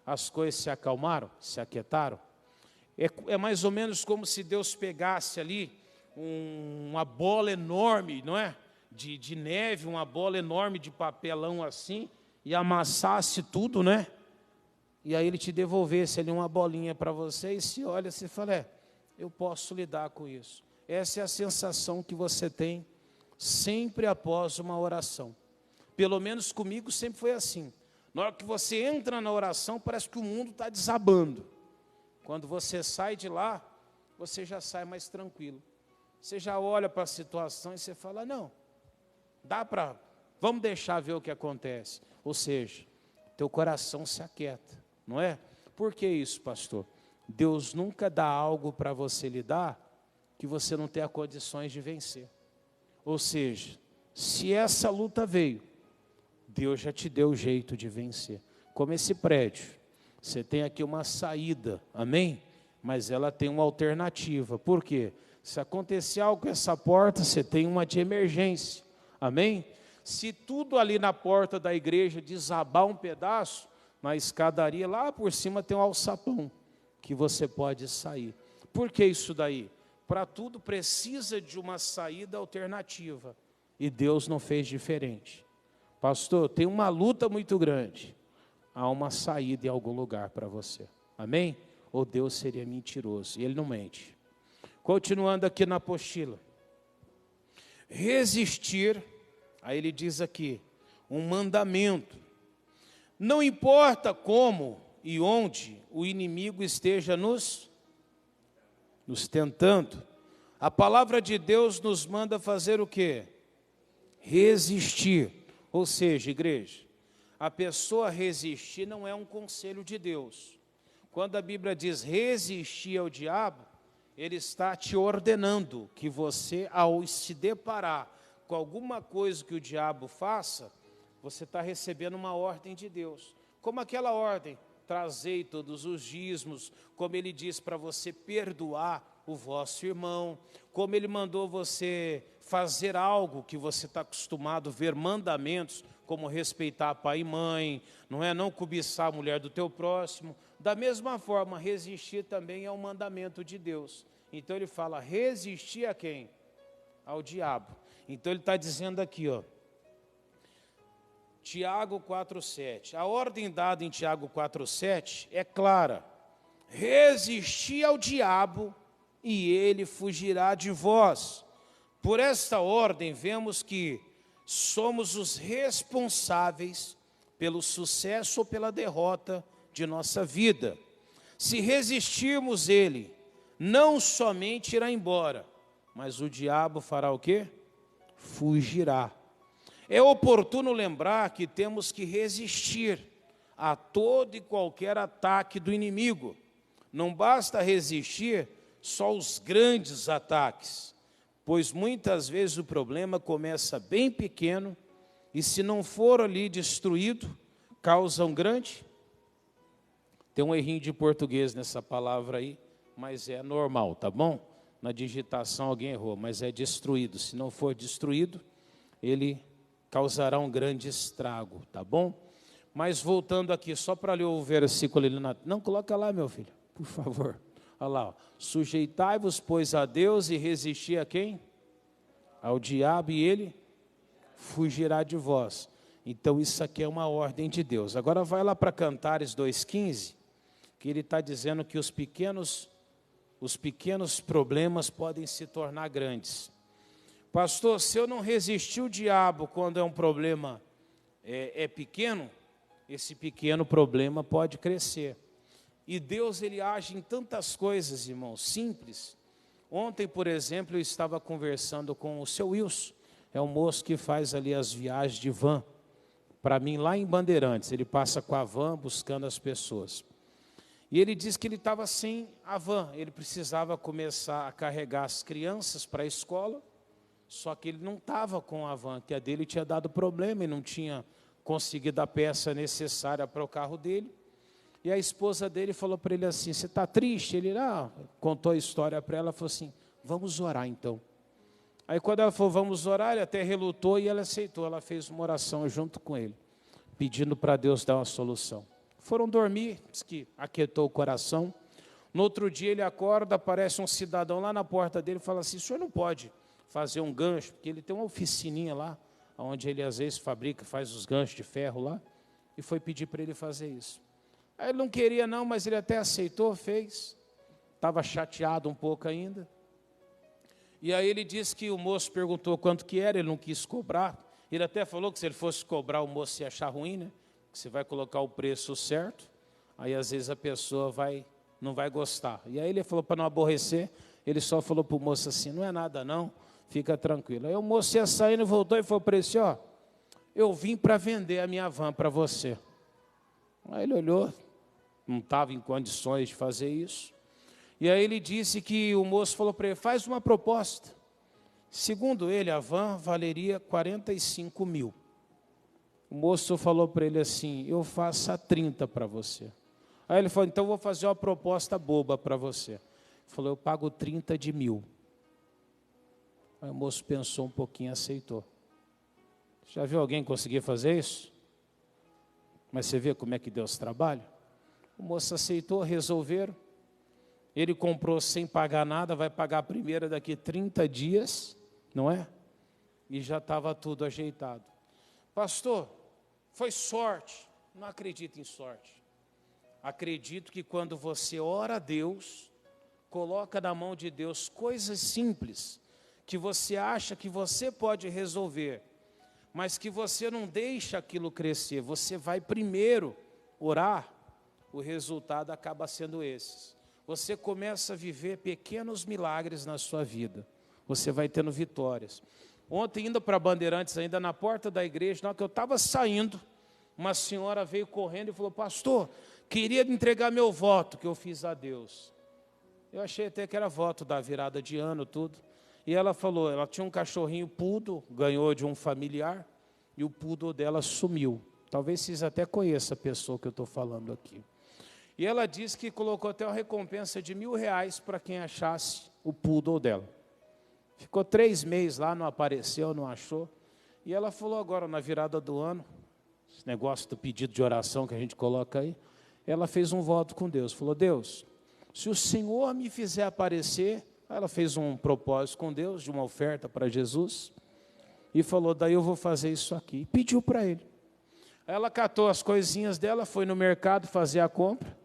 as coisas se acalmaram, se aquietaram? É mais ou menos como se Deus pegasse ali uma bola enorme, não é? De neve, uma bola enorme de papelão assim, e amassasse tudo, né? E aí ele te devolvesse ali uma bolinha para você, e se olha, você fala, eu posso lidar com isso. Essa é a sensação que você tem sempre após uma oração. Pelo menos comigo sempre foi assim. Na hora que você entra na oração, parece que o mundo está desabando. Quando você sai de lá, você já sai mais tranquilo. Você já olha para a situação e você fala, não, vamos deixar ver o que acontece. Ou seja, teu coração se aquieta, não é? Por que isso, pastor? Deus nunca dá algo para você lidar que você não tenha condições de vencer. Ou seja, se essa luta veio, Deus já te deu o jeito de vencer. Como esse prédio, você tem aqui uma saída, amém? Mas ela tem uma alternativa. Por quê? Se acontecer algo com essa porta, você tem uma de emergência, amém? Se tudo ali na porta da igreja desabar um pedaço, na escadaria lá por cima tem um alçapão, que você pode sair. Por que isso daí? Para tudo precisa de uma saída alternativa. E Deus não fez diferente. Pastor, tem uma luta muito grande. Há uma saída em algum lugar para você. Amém? Ou Deus seria mentiroso. E Ele não mente. Continuando aqui na apostila. Resistir, aí ele diz aqui, um mandamento. Não importa como e onde o inimigo esteja nos tentando. A palavra de Deus nos manda fazer o quê? Resistir. Ou seja, igreja, a pessoa resistir não é um conselho de Deus. Quando a Bíblia diz resistir ao diabo, ele está te ordenando que você, ao se deparar com alguma coisa que o diabo faça, você está recebendo uma ordem de Deus. Como aquela ordem, trazei todos os dízimos, como ele diz para você perdoar o vosso irmão, como ele mandou você fazer algo que você está acostumado a ver mandamentos, como respeitar pai e mãe, não cobiçar a mulher do teu próximo. Da mesma forma, resistir também é um mandamento de Deus. Então ele fala, resistir a quem? Ao diabo. Então ele está dizendo aqui, ó, Tiago 4,7. A ordem dada em Tiago 4,7 é clara. Resistir ao diabo e ele fugirá de vós. Por esta ordem, vemos que somos os responsáveis pelo sucesso ou pela derrota de nossa vida. Se resistirmos ele, não somente irá embora, mas o diabo fará o quê? Fugirá. É oportuno lembrar que temos que resistir a todo e qualquer ataque do inimigo. Não basta resistir só os grandes ataques, pois muitas vezes o problema começa bem pequeno e se não for ali destruído, causa um grande... Tem um errinho de português nessa palavra aí, mas é normal, tá bom? Na digitação alguém errou, mas é destruído. Se não for destruído, ele causará um grande estrago, tá bom? Mas voltando aqui, só para ler o versículo ali, não, coloca lá, meu filho, por favor. Olha lá, ó. Sujeitai-vos, pois, a Deus e resisti a quem? Ao diabo, e ele fugirá de vós. Então isso aqui é uma ordem de Deus. Agora vai lá para Cantares 2,15, que ele está dizendo que os pequenos problemas podem se tornar grandes. Pastor, se eu não resistir o diabo quando é um problema pequeno, esse pequeno problema pode crescer. E Deus, ele age em tantas coisas, irmãos, simples. Ontem, por exemplo, eu estava conversando com o seu Wilson, é um moço que faz ali as viagens de van, para mim lá em Bandeirantes, ele passa com a van buscando as pessoas. E ele disse que ele estava sem a van, ele precisava começar a carregar as crianças para a escola, só que ele não estava com a van, que a dele tinha dado problema e não tinha conseguido a peça necessária para o carro dele. E a esposa dele falou para ele assim, você está triste? Ele contou a história para ela, falou assim, vamos orar então. Aí quando ela falou, vamos orar, ele até relutou e ela aceitou, ela fez uma oração junto com ele, pedindo para Deus dar uma solução. Foram dormir, diz que aquietou o coração. No outro dia ele acorda, aparece um cidadão lá na porta dele e fala assim, o senhor não pode fazer um gancho, porque ele tem uma oficininha lá, onde ele às vezes fabrica, faz os ganchos de ferro lá, e foi pedir para ele fazer isso. Aí ele não queria não, mas ele até aceitou, fez, estava chateado um pouco ainda. E aí ele disse que o moço perguntou quanto que era, ele não quis cobrar, ele até falou que se ele fosse cobrar, o moço ia achar ruim, né? Que você vai colocar o preço certo, aí às vezes a pessoa não vai gostar. E aí ele falou para não aborrecer, ele só falou para o moço assim, não é nada não, fica tranquilo. Aí o moço ia saindo, voltou e falou para ele assim, eu vim para vender a minha van para você. Aí ele olhou, não estava em condições de fazer isso. E aí ele disse que o moço falou para ele, faz uma proposta. Segundo ele, a van valeria 45 mil. O moço falou para ele assim, eu faço a 30 para você. Aí ele falou, então eu vou fazer uma proposta boba para você. Ele falou, eu pago 30 de mil. Aí o moço pensou um pouquinho e aceitou. Já viu alguém conseguir fazer isso? Mas você vê como é que Deus trabalha? O moço aceitou, resolveram. Ele comprou sem pagar nada, vai pagar a primeira daqui 30 dias, não é? E já estava tudo ajeitado. Pastor, foi sorte. Não acredito em sorte. Acredito que quando você ora a Deus, coloca na mão de Deus coisas simples, que você acha que você pode resolver, mas que você não deixa aquilo crescer, você vai primeiro orar, o resultado acaba sendo esse. Você começa a viver pequenos milagres na sua vida, você vai tendo vitórias. Ontem, indo para Bandeirantes, ainda na porta da igreja, na hora que eu estava saindo, uma senhora veio correndo e falou, pastor, queria entregar meu voto que eu fiz a Deus. Eu achei até que era voto da virada de ano, tudo. E ela falou, ela tinha um cachorrinho poodle, ganhou de um familiar, e o poodle dela sumiu. Talvez vocês até conheçam a pessoa que eu estou falando aqui. E ela disse que colocou até uma recompensa de R$1.000 para quem achasse o poodle dela. Ficou 3 meses lá, não apareceu, não achou. E ela falou agora, na virada do ano, esse negócio do pedido de oração que a gente coloca aí, ela fez um voto com Deus. Falou, Deus, se o Senhor me fizer aparecer, ela fez um propósito com Deus, de uma oferta para Jesus, e falou, daí eu vou fazer isso aqui. E pediu para ele. Ela catou as coisinhas dela, foi no mercado fazer a compra.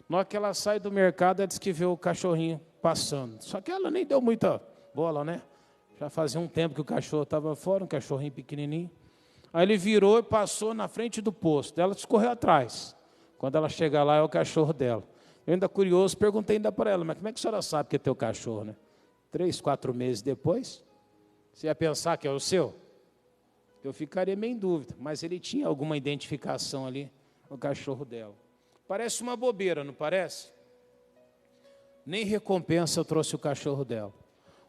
Na hora que ela sai do mercado, ela disse que vê o cachorrinho passando. Só que ela nem deu muita bola, né? Já fazia um tempo que o cachorro estava fora, um cachorrinho pequenininho. Aí ele virou e passou na frente do posto. Ela escorreu atrás. Quando ela chega lá, é o cachorro dela. Eu ainda curioso, perguntei ainda para ela, mas como é que a senhora sabe que é teu cachorro, né? 3, 4 meses depois, você ia pensar que é o seu? Eu ficaria meio em dúvida, mas ele tinha alguma identificação ali, o cachorro dela. Parece uma bobeira, não parece? Nem recompensa eu trouxe o cachorro dela.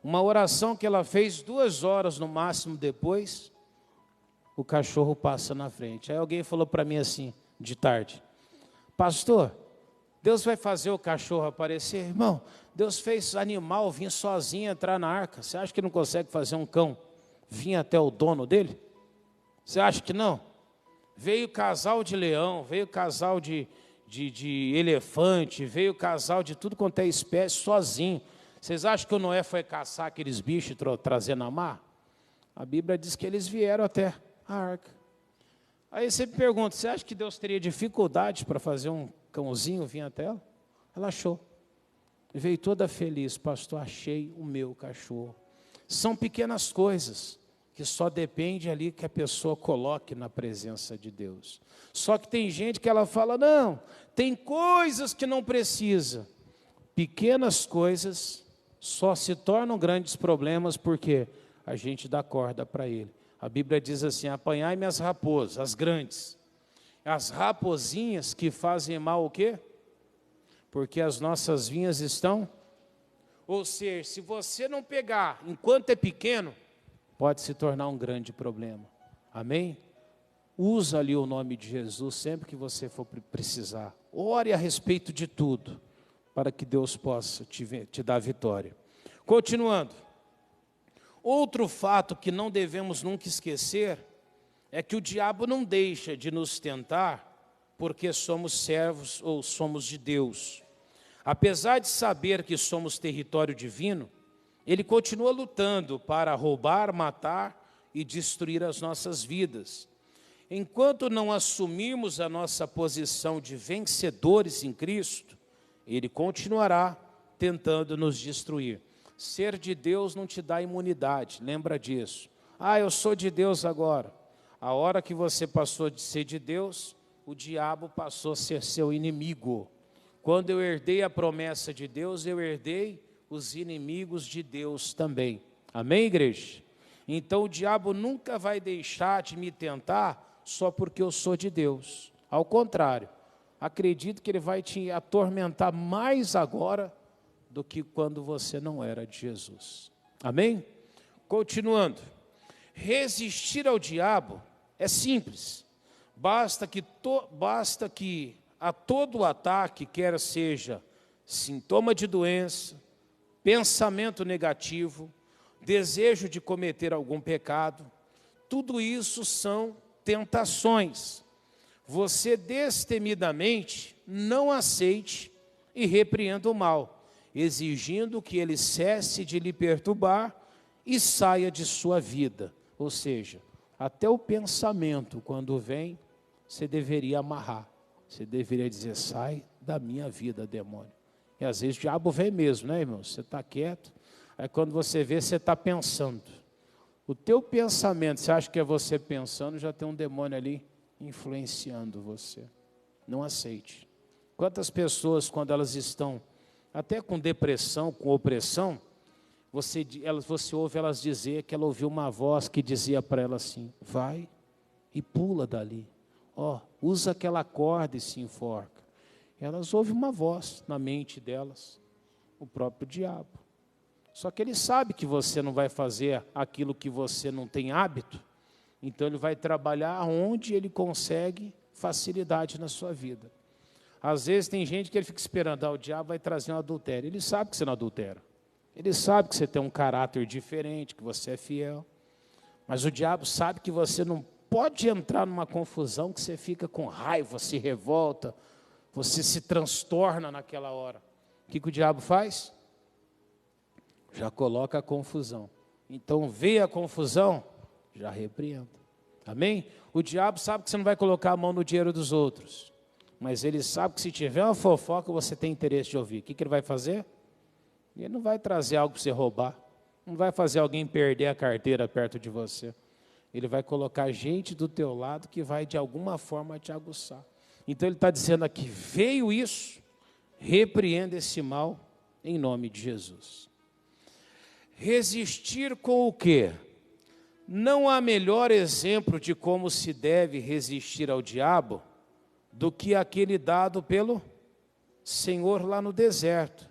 Uma oração que ela fez 2 horas no máximo depois, o cachorro passa na frente. Aí alguém falou para mim assim, de tarde, pastor, Deus vai fazer o cachorro aparecer? Irmão, Deus fez animal vir sozinho entrar na arca. Você acha que não consegue fazer um cão vir até o dono dele? Você acha que não? Veio casal de leão, veio casal de elefante, veio casal de tudo quanto é espécie sozinho. Vocês acham que o Noé foi caçar aqueles bichos e trazer na mar? A Bíblia diz que eles vieram até a arca. Aí você me pergunta, você acha que Deus teria dificuldade para fazer um cãozinho vir até ela? Ela achou. E veio toda feliz, pastor, achei o meu cachorro. São pequenas coisas que só depende ali que a pessoa coloque na presença de Deus. Só que tem gente que ela fala, não, tem coisas que não precisa. Pequenas coisas só se tornam grandes problemas porque a gente dá corda para ele. A Bíblia diz assim, apanhai-me as raposas, as grandes. As raposinhas que fazem mal o quê? Porque as nossas vinhas estão... Ou seja, se você não pegar enquanto é pequeno, pode se tornar um grande problema. Amém? Usa ali o nome de Jesus sempre que você for precisar. Ore a respeito de tudo, para que Deus possa te dar vitória. Continuando. Outro fato que não devemos nunca esquecer é que o diabo não deixa de nos tentar porque somos servos ou somos de Deus. Apesar de saber que somos território divino, ele continua lutando para roubar, matar e destruir as nossas vidas. Enquanto não assumirmos a nossa posição de vencedores em Cristo, ele continuará tentando nos destruir. Ser de Deus não te dá imunidade, lembra disso. Eu sou de Deus agora. A hora que você passou de ser de Deus, o diabo passou a ser seu inimigo. Quando eu herdei a promessa de Deus, eu herdei os inimigos de Deus também. Amém, igreja? Então o diabo nunca vai deixar de me tentar só porque eu sou de Deus. Ao contrário, acredito que ele vai te atormentar mais agora do que quando você não era de Jesus. Amém? Continuando. Resistir ao diabo é simples. Basta que a todo ataque, quer seja sintoma de doença, pensamento negativo, desejo de cometer algum pecado, tudo isso são tentações. Você destemidamente não aceite e repreenda o mal, exigindo que ele cesse de lhe perturbar e saia de sua vida. Ou seja, até o pensamento, quando vem, você deveria amarrar. Você deveria dizer, sai da minha vida, demônio. E às vezes o diabo vem mesmo, né, irmão? Você está quieto, aí quando você vê, você está pensando. O teu pensamento, você acha que é você pensando, já tem um demônio ali influenciando você. Não aceite. Quantas pessoas, quando elas estão até com depressão, com opressão, você ouve elas dizer que ela ouviu uma voz que dizia para ela assim, vai e pula dali. Usa aquela corda e se enforca. Elas ouvem uma voz na mente delas, o próprio diabo. Só que ele sabe que você não vai fazer aquilo que você não tem hábito, então ele vai trabalhar onde ele consegue facilidade na sua vida. Às vezes tem gente que ele fica esperando, o diabo vai trazer um adultério. Ele sabe que você não adultera. Ele sabe que você tem um caráter diferente, que você é fiel. Mas o diabo sabe que você não pode entrar numa confusão, que você fica com raiva, se revolta, você se transtorna naquela hora. O que o diabo faz? Já coloca a confusão. Então, vê a confusão, já repreenda. Amém? O diabo sabe que você não vai colocar a mão no dinheiro dos outros. Mas ele sabe que se tiver uma fofoca, você tem interesse de ouvir. O que ele vai fazer? Ele não vai trazer algo para você roubar. Não vai fazer alguém perder a carteira perto de você. Ele vai colocar gente do teu lado que vai de alguma forma te aguçar. Então ele está dizendo aqui, veio isso, repreenda esse mal em nome de Jesus. Resistir com o quê? Não há melhor exemplo de como se deve resistir ao diabo do que aquele dado pelo Senhor lá no deserto.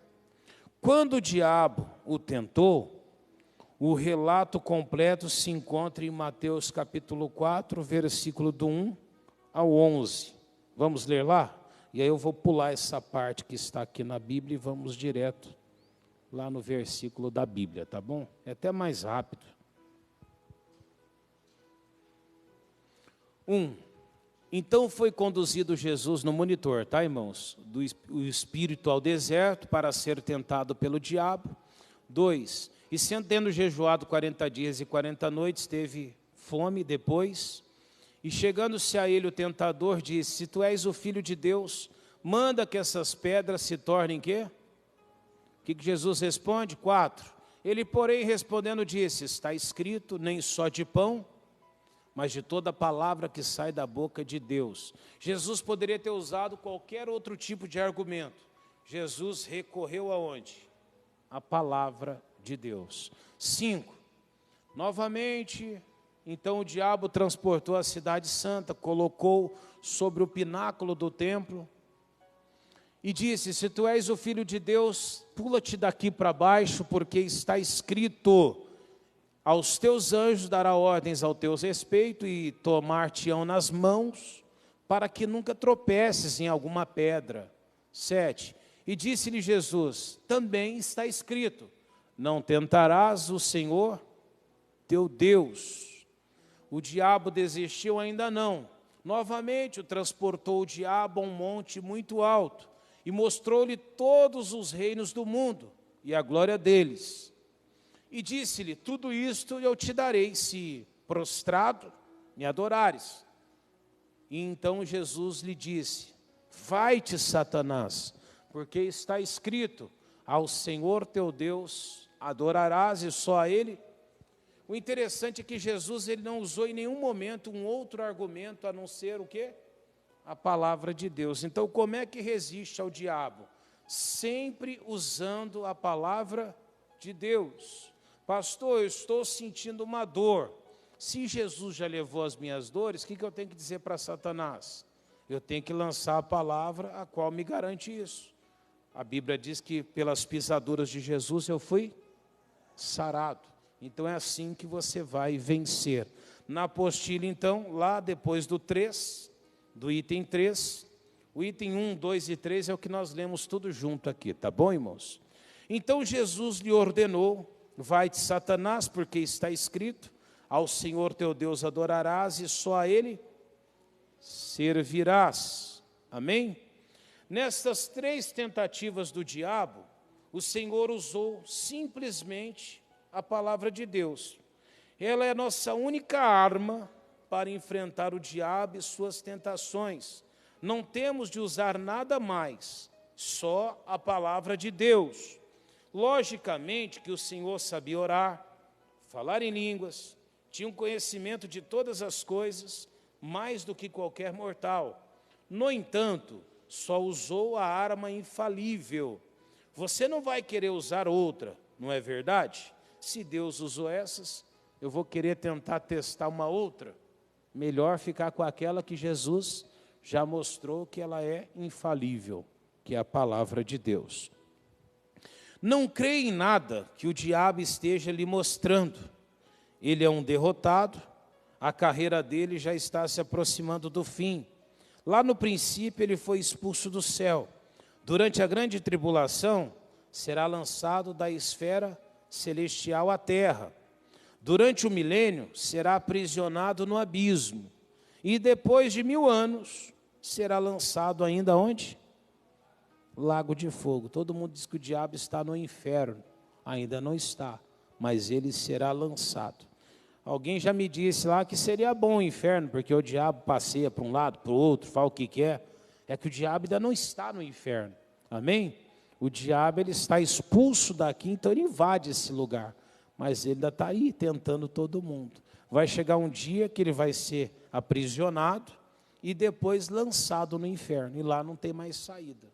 Quando o diabo o tentou, o relato completo se encontra em Mateus capítulo 4, versículo do 1 ao 11. Vamos ler lá? E aí eu vou pular essa parte que está aqui na Bíblia e vamos direto lá no versículo da Bíblia, tá bom? É até mais rápido. 1. Então foi conduzido Jesus no monitor, tá, irmãos? O Espírito ao deserto para ser tentado pelo diabo. 2. E sendo tendo jejuado 40 dias e 40 noites, teve fome depois. E chegando-se a ele o tentador disse: se tu és o Filho de Deus, manda que essas pedras se tornem quê? O que Jesus responde? 4. Ele, porém, respondendo, disse: está escrito, nem só de pão, mas de toda palavra que sai da boca de Deus. Jesus poderia ter usado qualquer outro tipo de argumento. Jesus recorreu aonde? A palavra de Deus. 5. Novamente, então o diabo transportou a cidade santa, colocou sobre o pináculo do templo e disse: se tu és o Filho de Deus, pula-te daqui para baixo, porque está escrito: aos teus anjos dará ordens ao teu respeito e tomar-te-ão nas mãos, para que nunca tropeces em alguma pedra. 7. E disse-lhe Jesus: também está escrito: não tentarás o Senhor teu Deus. O diabo desistiu ainda não. Novamente o transportou o diabo a um monte muito alto e mostrou-lhe todos os reinos do mundo e a glória deles. E disse-lhe: tudo isto eu te darei, se prostrado me adorares. E então Jesus lhe disse: vai-te, Satanás, porque está escrito: ao Senhor teu Deus adorarás e só a Ele. O interessante é que Jesus ele não usou em nenhum momento um outro argumento a não ser o quê? A palavra de Deus. Então, como é que resiste ao diabo? Sempre usando a palavra de Deus. Pastor, eu estou sentindo uma dor. Se Jesus já levou as minhas dores, o que eu tenho que dizer para Satanás? Eu tenho que lançar a palavra a qual me garante isso. A Bíblia diz que pelas pisaduras de Jesus eu fui sarado. Então é assim que você vai vencer. Na apostila, então, lá depois do 3, do item 3, o item 1, 2 e 3 é o que nós lemos tudo junto aqui, tá bom, irmãos? Então Jesus lhe ordenou: vai-te, Satanás, porque está escrito: ao Senhor teu Deus adorarás e só a Ele servirás. Amém? Nestas 3 tentativas do diabo, o Senhor usou simplesmente a palavra de Deus. Ela é a nossa única arma para enfrentar o diabo e suas tentações. Não temos de usar nada mais, só a palavra de Deus. Logicamente que o Senhor sabia orar, falar em línguas, tinha um conhecimento de todas as coisas, mais do que qualquer mortal. No entanto, só usou a arma infalível. Você não vai querer usar outra, não é verdade? Se Deus usou essas, eu vou querer tentar testar uma outra. Melhor ficar com aquela que Jesus já mostrou que ela é infalível, que é a palavra de Deus. Não creia em nada que o diabo esteja lhe mostrando. Ele é um derrotado, a carreira dele já está se aproximando do fim. Lá no princípio ele foi expulso do céu. Durante a grande tribulação, será lançado da esfera celestial à terra. Durante o milênio, será aprisionado no abismo. E depois de 1000 anos, será lançado ainda onde? Lago de fogo. Todo mundo diz que o diabo está no inferno. Ainda não está, mas ele será lançado. Alguém já me disse lá que seria bom o inferno, porque o diabo passeia para um lado, para o outro, fala o que quer. É que o diabo ainda não está no inferno. Amém? O diabo ele está expulso daqui, então ele invade esse lugar. Mas ele ainda está aí tentando todo mundo. Vai chegar um dia que ele vai ser aprisionado e depois lançado no inferno. E lá não tem mais saída.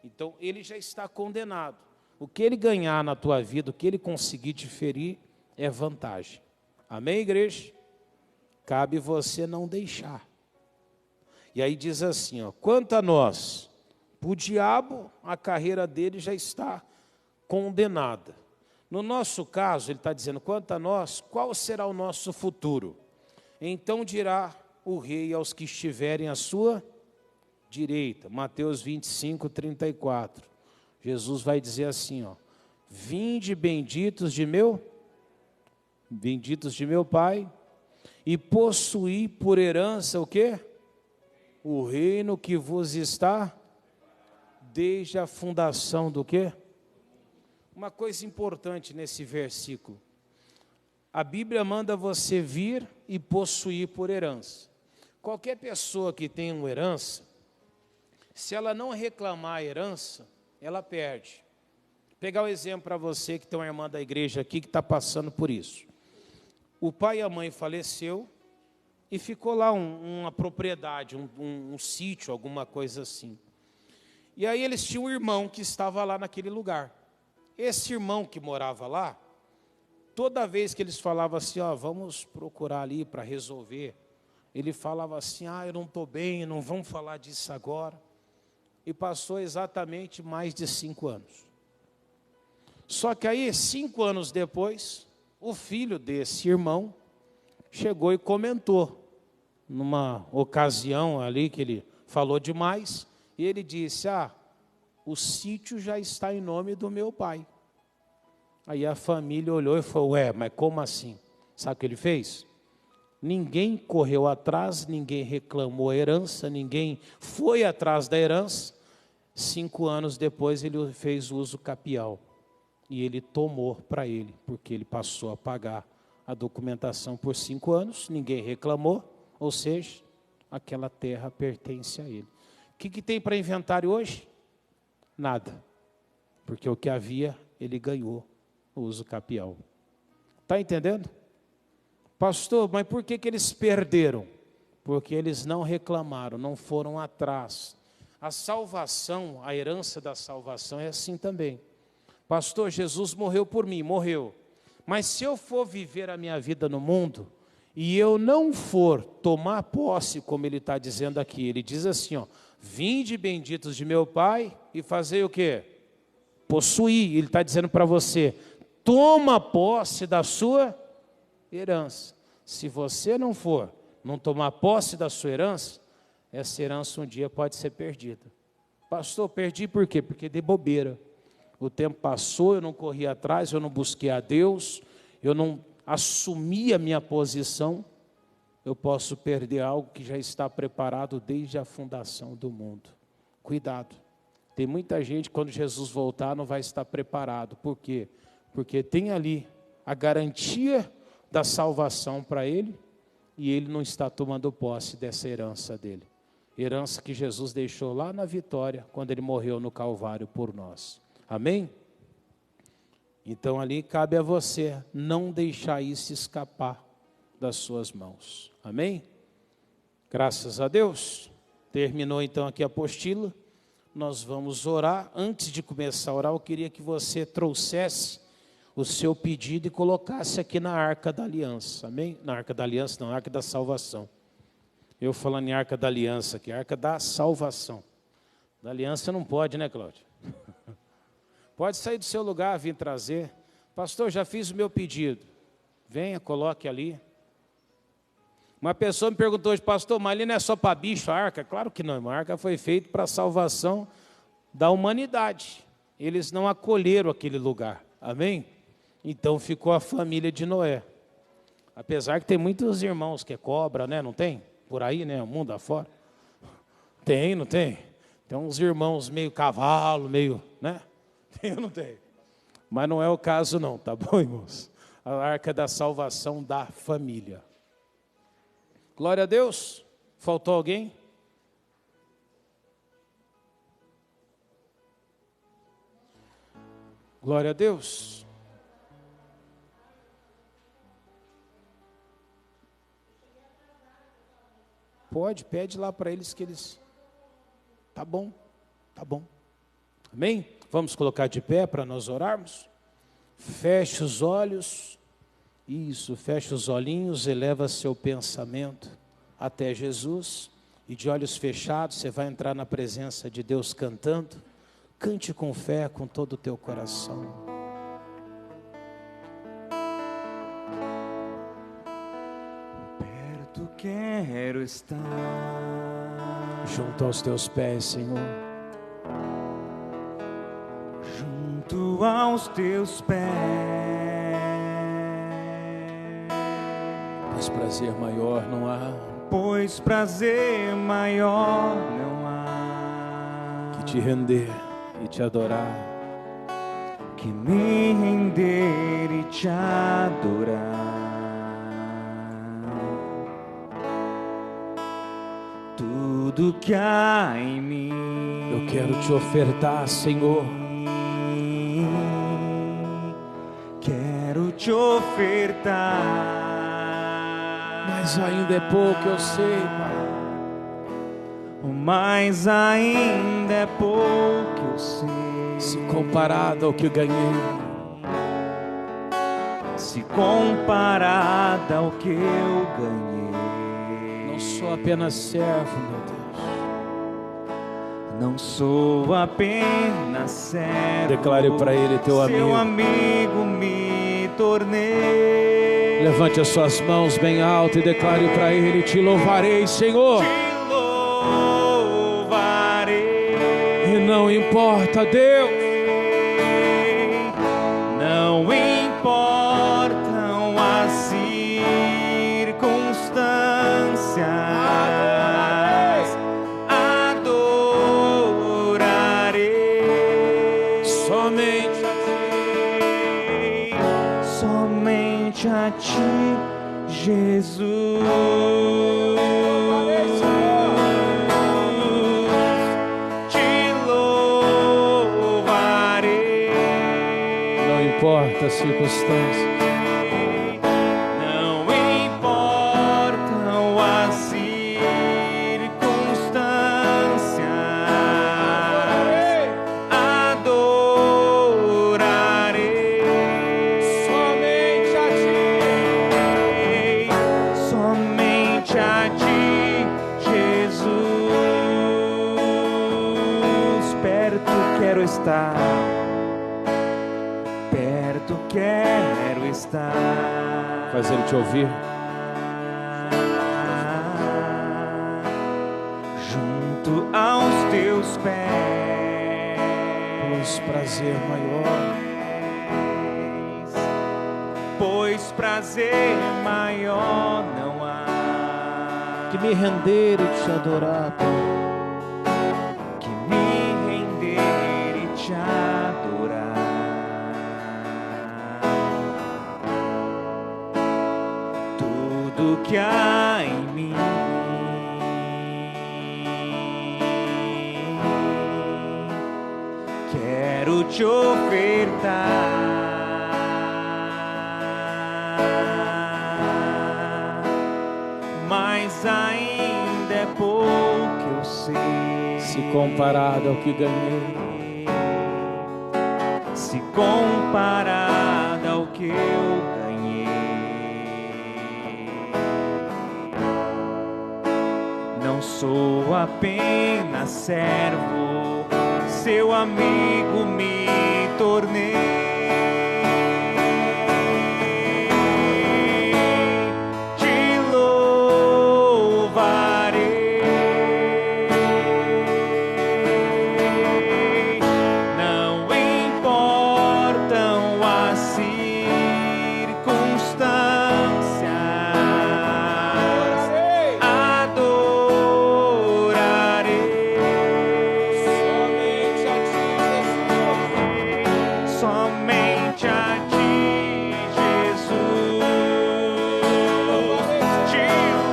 Então ele já está condenado. O que ele ganhar na tua vida, o que ele conseguir te ferir, é vantagem. Amém, igreja? Cabe você não deixar. E aí diz assim, ó, quanto a nós, o diabo, a carreira dele já está condenada. No nosso caso, ele está dizendo, quanto a nós, qual será o nosso futuro? Então dirá o rei aos que estiverem à sua direita. Mateus 25, 34. Jesus vai dizer assim, ó, vinde benditos de meu Pai, e possuí por herança o quê? O reino que vos está desde a fundação do quê? Uma coisa importante nesse versículo. A Bíblia manda você vir e possuir por herança. Qualquer pessoa que tenha uma herança, se ela não reclamar a herança, ela perde. Vou pegar um exemplo para você que tem uma irmã da igreja aqui que está passando por isso. O pai e a mãe faleceu e ficou lá uma propriedade, um sítio, alguma coisa assim. E aí eles tinham um irmão que estava lá naquele lugar. Esse irmão que morava lá, toda vez que eles falavam assim, ó, vamos procurar ali para resolver, ele falava assim, eu não estou bem, não vamos falar disso agora. E passou exatamente mais de 5 anos. Só que aí, 5 anos depois, o filho desse irmão chegou e comentou, numa ocasião ali que ele falou demais, e ele disse, o sítio já está em nome do meu pai. Aí a família olhou e falou, mas como assim? Sabe o que ele fez? Ninguém correu atrás, ninguém reclamou a herança, ninguém foi atrás da herança. 5 anos depois ele fez uso capial. E ele tomou para ele, porque ele passou a pagar a documentação por 5 anos, ninguém reclamou, ou seja, aquela terra pertence a ele. O que tem para inventário hoje? Nada. Porque o que havia, ele ganhou o uso capial. Está entendendo? Pastor, mas por que eles perderam? Porque eles não reclamaram, não foram atrás. A salvação, a herança da salvação é assim também. Pastor, Jesus morreu por mim, morreu. Mas se eu for viver a minha vida no mundo, e eu não for tomar posse, como ele está dizendo aqui, ele diz assim, vinde benditos de meu Pai, e fazer o quê? Possuir, ele está dizendo para você, toma posse da sua herança. Se você não tomar posse da sua herança, essa herança um dia pode ser perdida. Pastor, perdi por quê? Porque dei bobeira. O tempo passou, eu não corri atrás, eu não busquei a Deus, eu não assumi a minha posição. Eu posso perder algo que já está preparado desde a fundação do mundo. Cuidado. Tem muita gente, quando Jesus voltar, não vai estar preparado. Por quê? Porque tem ali a garantia da salvação para ele, e ele não está tomando posse dessa herança dele. Herança que Jesus deixou lá na vitória, quando ele morreu no Calvário por nós. Amém? Então ali cabe a você não deixar isso escapar das suas mãos. Amém? Graças a Deus. Terminou então aqui a apostila. Nós vamos orar. Antes de começar a orar, eu queria que você trouxesse o seu pedido e colocasse aqui na Arca da Aliança. Amém? Na Arca da Aliança, não, na Arca da Salvação. Eu falando em Arca da Aliança aqui, Arca da Salvação. Da Aliança não pode, né, Cláudio? Pode sair do seu lugar, vir trazer. Pastor, já fiz o meu pedido. Venha, coloque ali. Uma pessoa me perguntou hoje, pastor, mas ali não é só para bicho a arca? Claro que não, a arca foi feita para a salvação da humanidade. Eles não acolheram aquele lugar, amém? Então ficou a família de Noé. Apesar que tem muitos irmãos que é cobra, né? Não tem? Por aí, né? O mundo afora. Tem, não tem? Tem uns irmãos meio cavalo, meio, né? Tem ou não tem? Mas não é o caso não, tá bom, irmãos? A arca da salvação da família. Glória a Deus. Faltou alguém? Glória a Deus. Pode, pede lá para eles que eles... Tá bom, tá bom. Amém? Vamos colocar de pé para nós orarmos? Feche os olhos. Isso, feche os olhinhos, eleva seu pensamento até Jesus. E de olhos fechados, você vai entrar na presença de Deus cantando. Cante com fé, com todo o teu coração. Perto quero estar, Junto aos teus pés, Senhor. junto aos teus pés. Pois prazer maior não há Pois prazer maior não há que te render e te adorar. que me render e te adorar. tudo que há em mim. Eu quero te ofertar, Senhor. Quero te ofertar. Mas ainda é pouco, eu sei, Pai. Mas ainda é pouco, eu sei. Se comparado ao que ganhei, se comparado ao que eu ganhei. não sou apenas servo, meu Deus. Não sou apenas servo. Declare para Ele, teu amigo. Seu amigo me tornei. Levante as suas mãos bem alto e declare para Ele: te louvarei, Senhor. Te louvarei. E não importa, Deus. Não importam as circunstâncias. Adorarei Somente a ti, Jesus. Te louvarei. não importa a circunstância. Não importam as circunstâncias. Adorarei Somente a ti, Jesus. Perto quero estar. Perto quero estar. Faz Ele te ouvir. Junto aos teus pés. Pois prazer maior, Pois prazer maior não há que me render e te adorar, Pai. que me render e te adorar. Tudo que há em mim quero te ofertar. Mas ainda é pouco, eu sei. Se comparado ao que ganhei, Se comparado ao que eu ganhei. Não sou apenas servo, seu amigo me tornei. Te louvarei. Não importam as circunstâncias. Adorarei somente a ti, Jesus. Te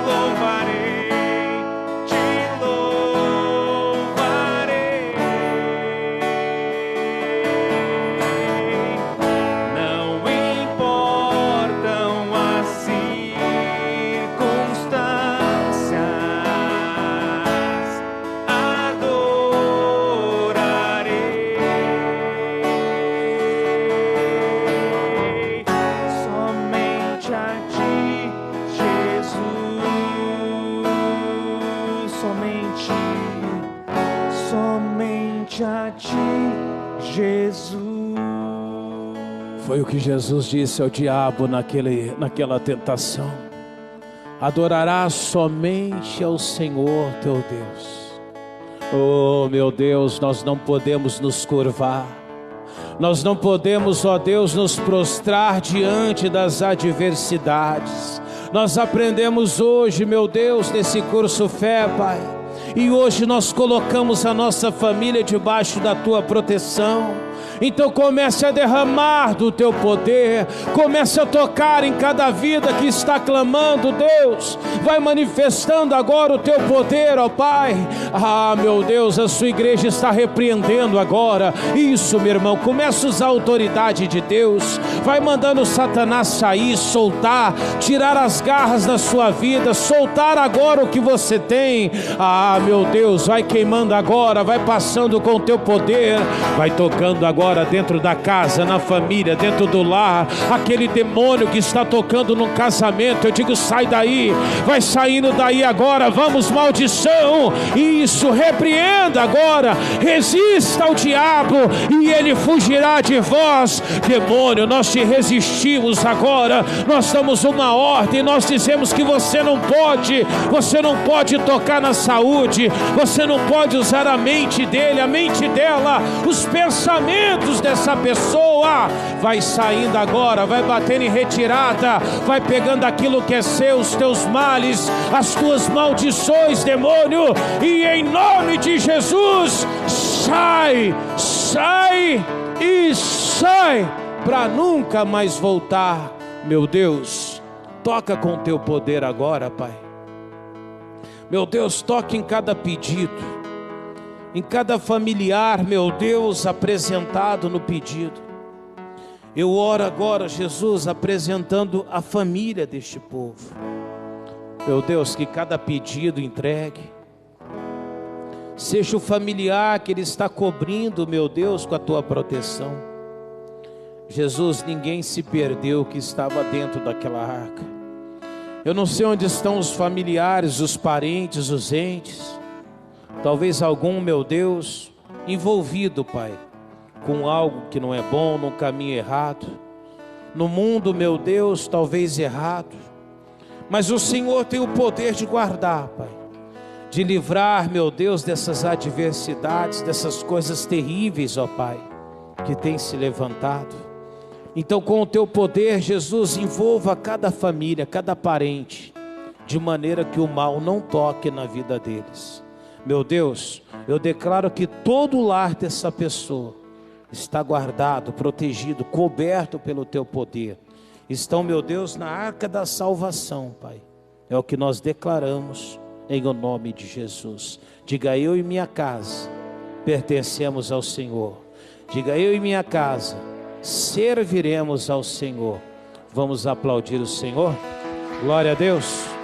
louvarei, te louvarei. Não importam as circunstâncias. Adorarei somente a ti, Jesus. Somente a ti, Jesus. foi o que Jesus disse ao diabo naquela tentação: adorarás somente ao Senhor teu Deus. Oh meu Deus, nós não podemos nos curvar, nós não podemos, ó Deus, nos prostrar diante das adversidades. Nós aprendemos hoje, meu Deus, nesse curso Fé, Pai, e hoje nós colocamos a nossa família debaixo da Tua proteção. Então comece a derramar do teu poder, comece a tocar em cada vida que está clamando. Deus, vai manifestando agora o teu poder, ó Pai. Meu Deus, a sua igreja está repreendendo agora. Isso, meu irmão, começa a usar a autoridade de Deus, vai mandando Satanás sair, soltar, tirar as garras da sua vida, soltar agora o que você tem. Meu Deus, vai queimando agora, vai passando com o teu poder, vai tocando agora dentro da casa, na família, dentro do lar. Aquele demônio que está tocando no casamento, eu digo, sai daí, vai saindo daí agora. Vamos, maldição, isso, repreenda agora, resista ao diabo e ele fugirá de vós. Demônio, nós te resistimos agora, nós damos uma ordem, nós dizemos que você não pode tocar na saúde, você não pode usar a mente dele, a mente dela, os pensamentos dessa pessoa. Vai saindo agora, vai batendo em retirada, vai pegando aquilo que é seu, os teus males, as tuas maldições, demônio, e em nome de Jesus, sai e sai, para nunca mais voltar. Meu Deus, toca com teu poder agora, Pai. Meu Deus, toque em cada pedido, em cada familiar, meu Deus, apresentado no pedido. Eu oro agora, Jesus, apresentando a família deste povo. Meu Deus, que cada pedido entregue, seja o familiar que ele está cobrindo, meu Deus, com a tua proteção. Jesus, ninguém se perdeu que estava dentro daquela arca. Eu não sei onde estão os familiares, os parentes, os entes. Talvez algum, meu Deus, envolvido, Pai, com algo que não é bom, num caminho errado, no mundo, meu Deus, talvez errado. Mas o Senhor tem o poder de guardar, Pai, de livrar, meu Deus, dessas adversidades, dessas coisas terríveis, ó Pai, que tem se levantado. Então, com o teu poder, Jesus, envolva cada família, cada parente, de maneira que o mal não toque na vida deles. Meu Deus, eu declaro que todo o lar dessa pessoa está guardado, protegido, coberto pelo teu poder. Estão, meu Deus, na arca da salvação, Pai. É o que nós declaramos em o nome de Jesus. Diga: eu e minha casa pertencemos ao Senhor. Diga: eu e minha casa serviremos ao Senhor. Vamos aplaudir o Senhor. Glória a Deus.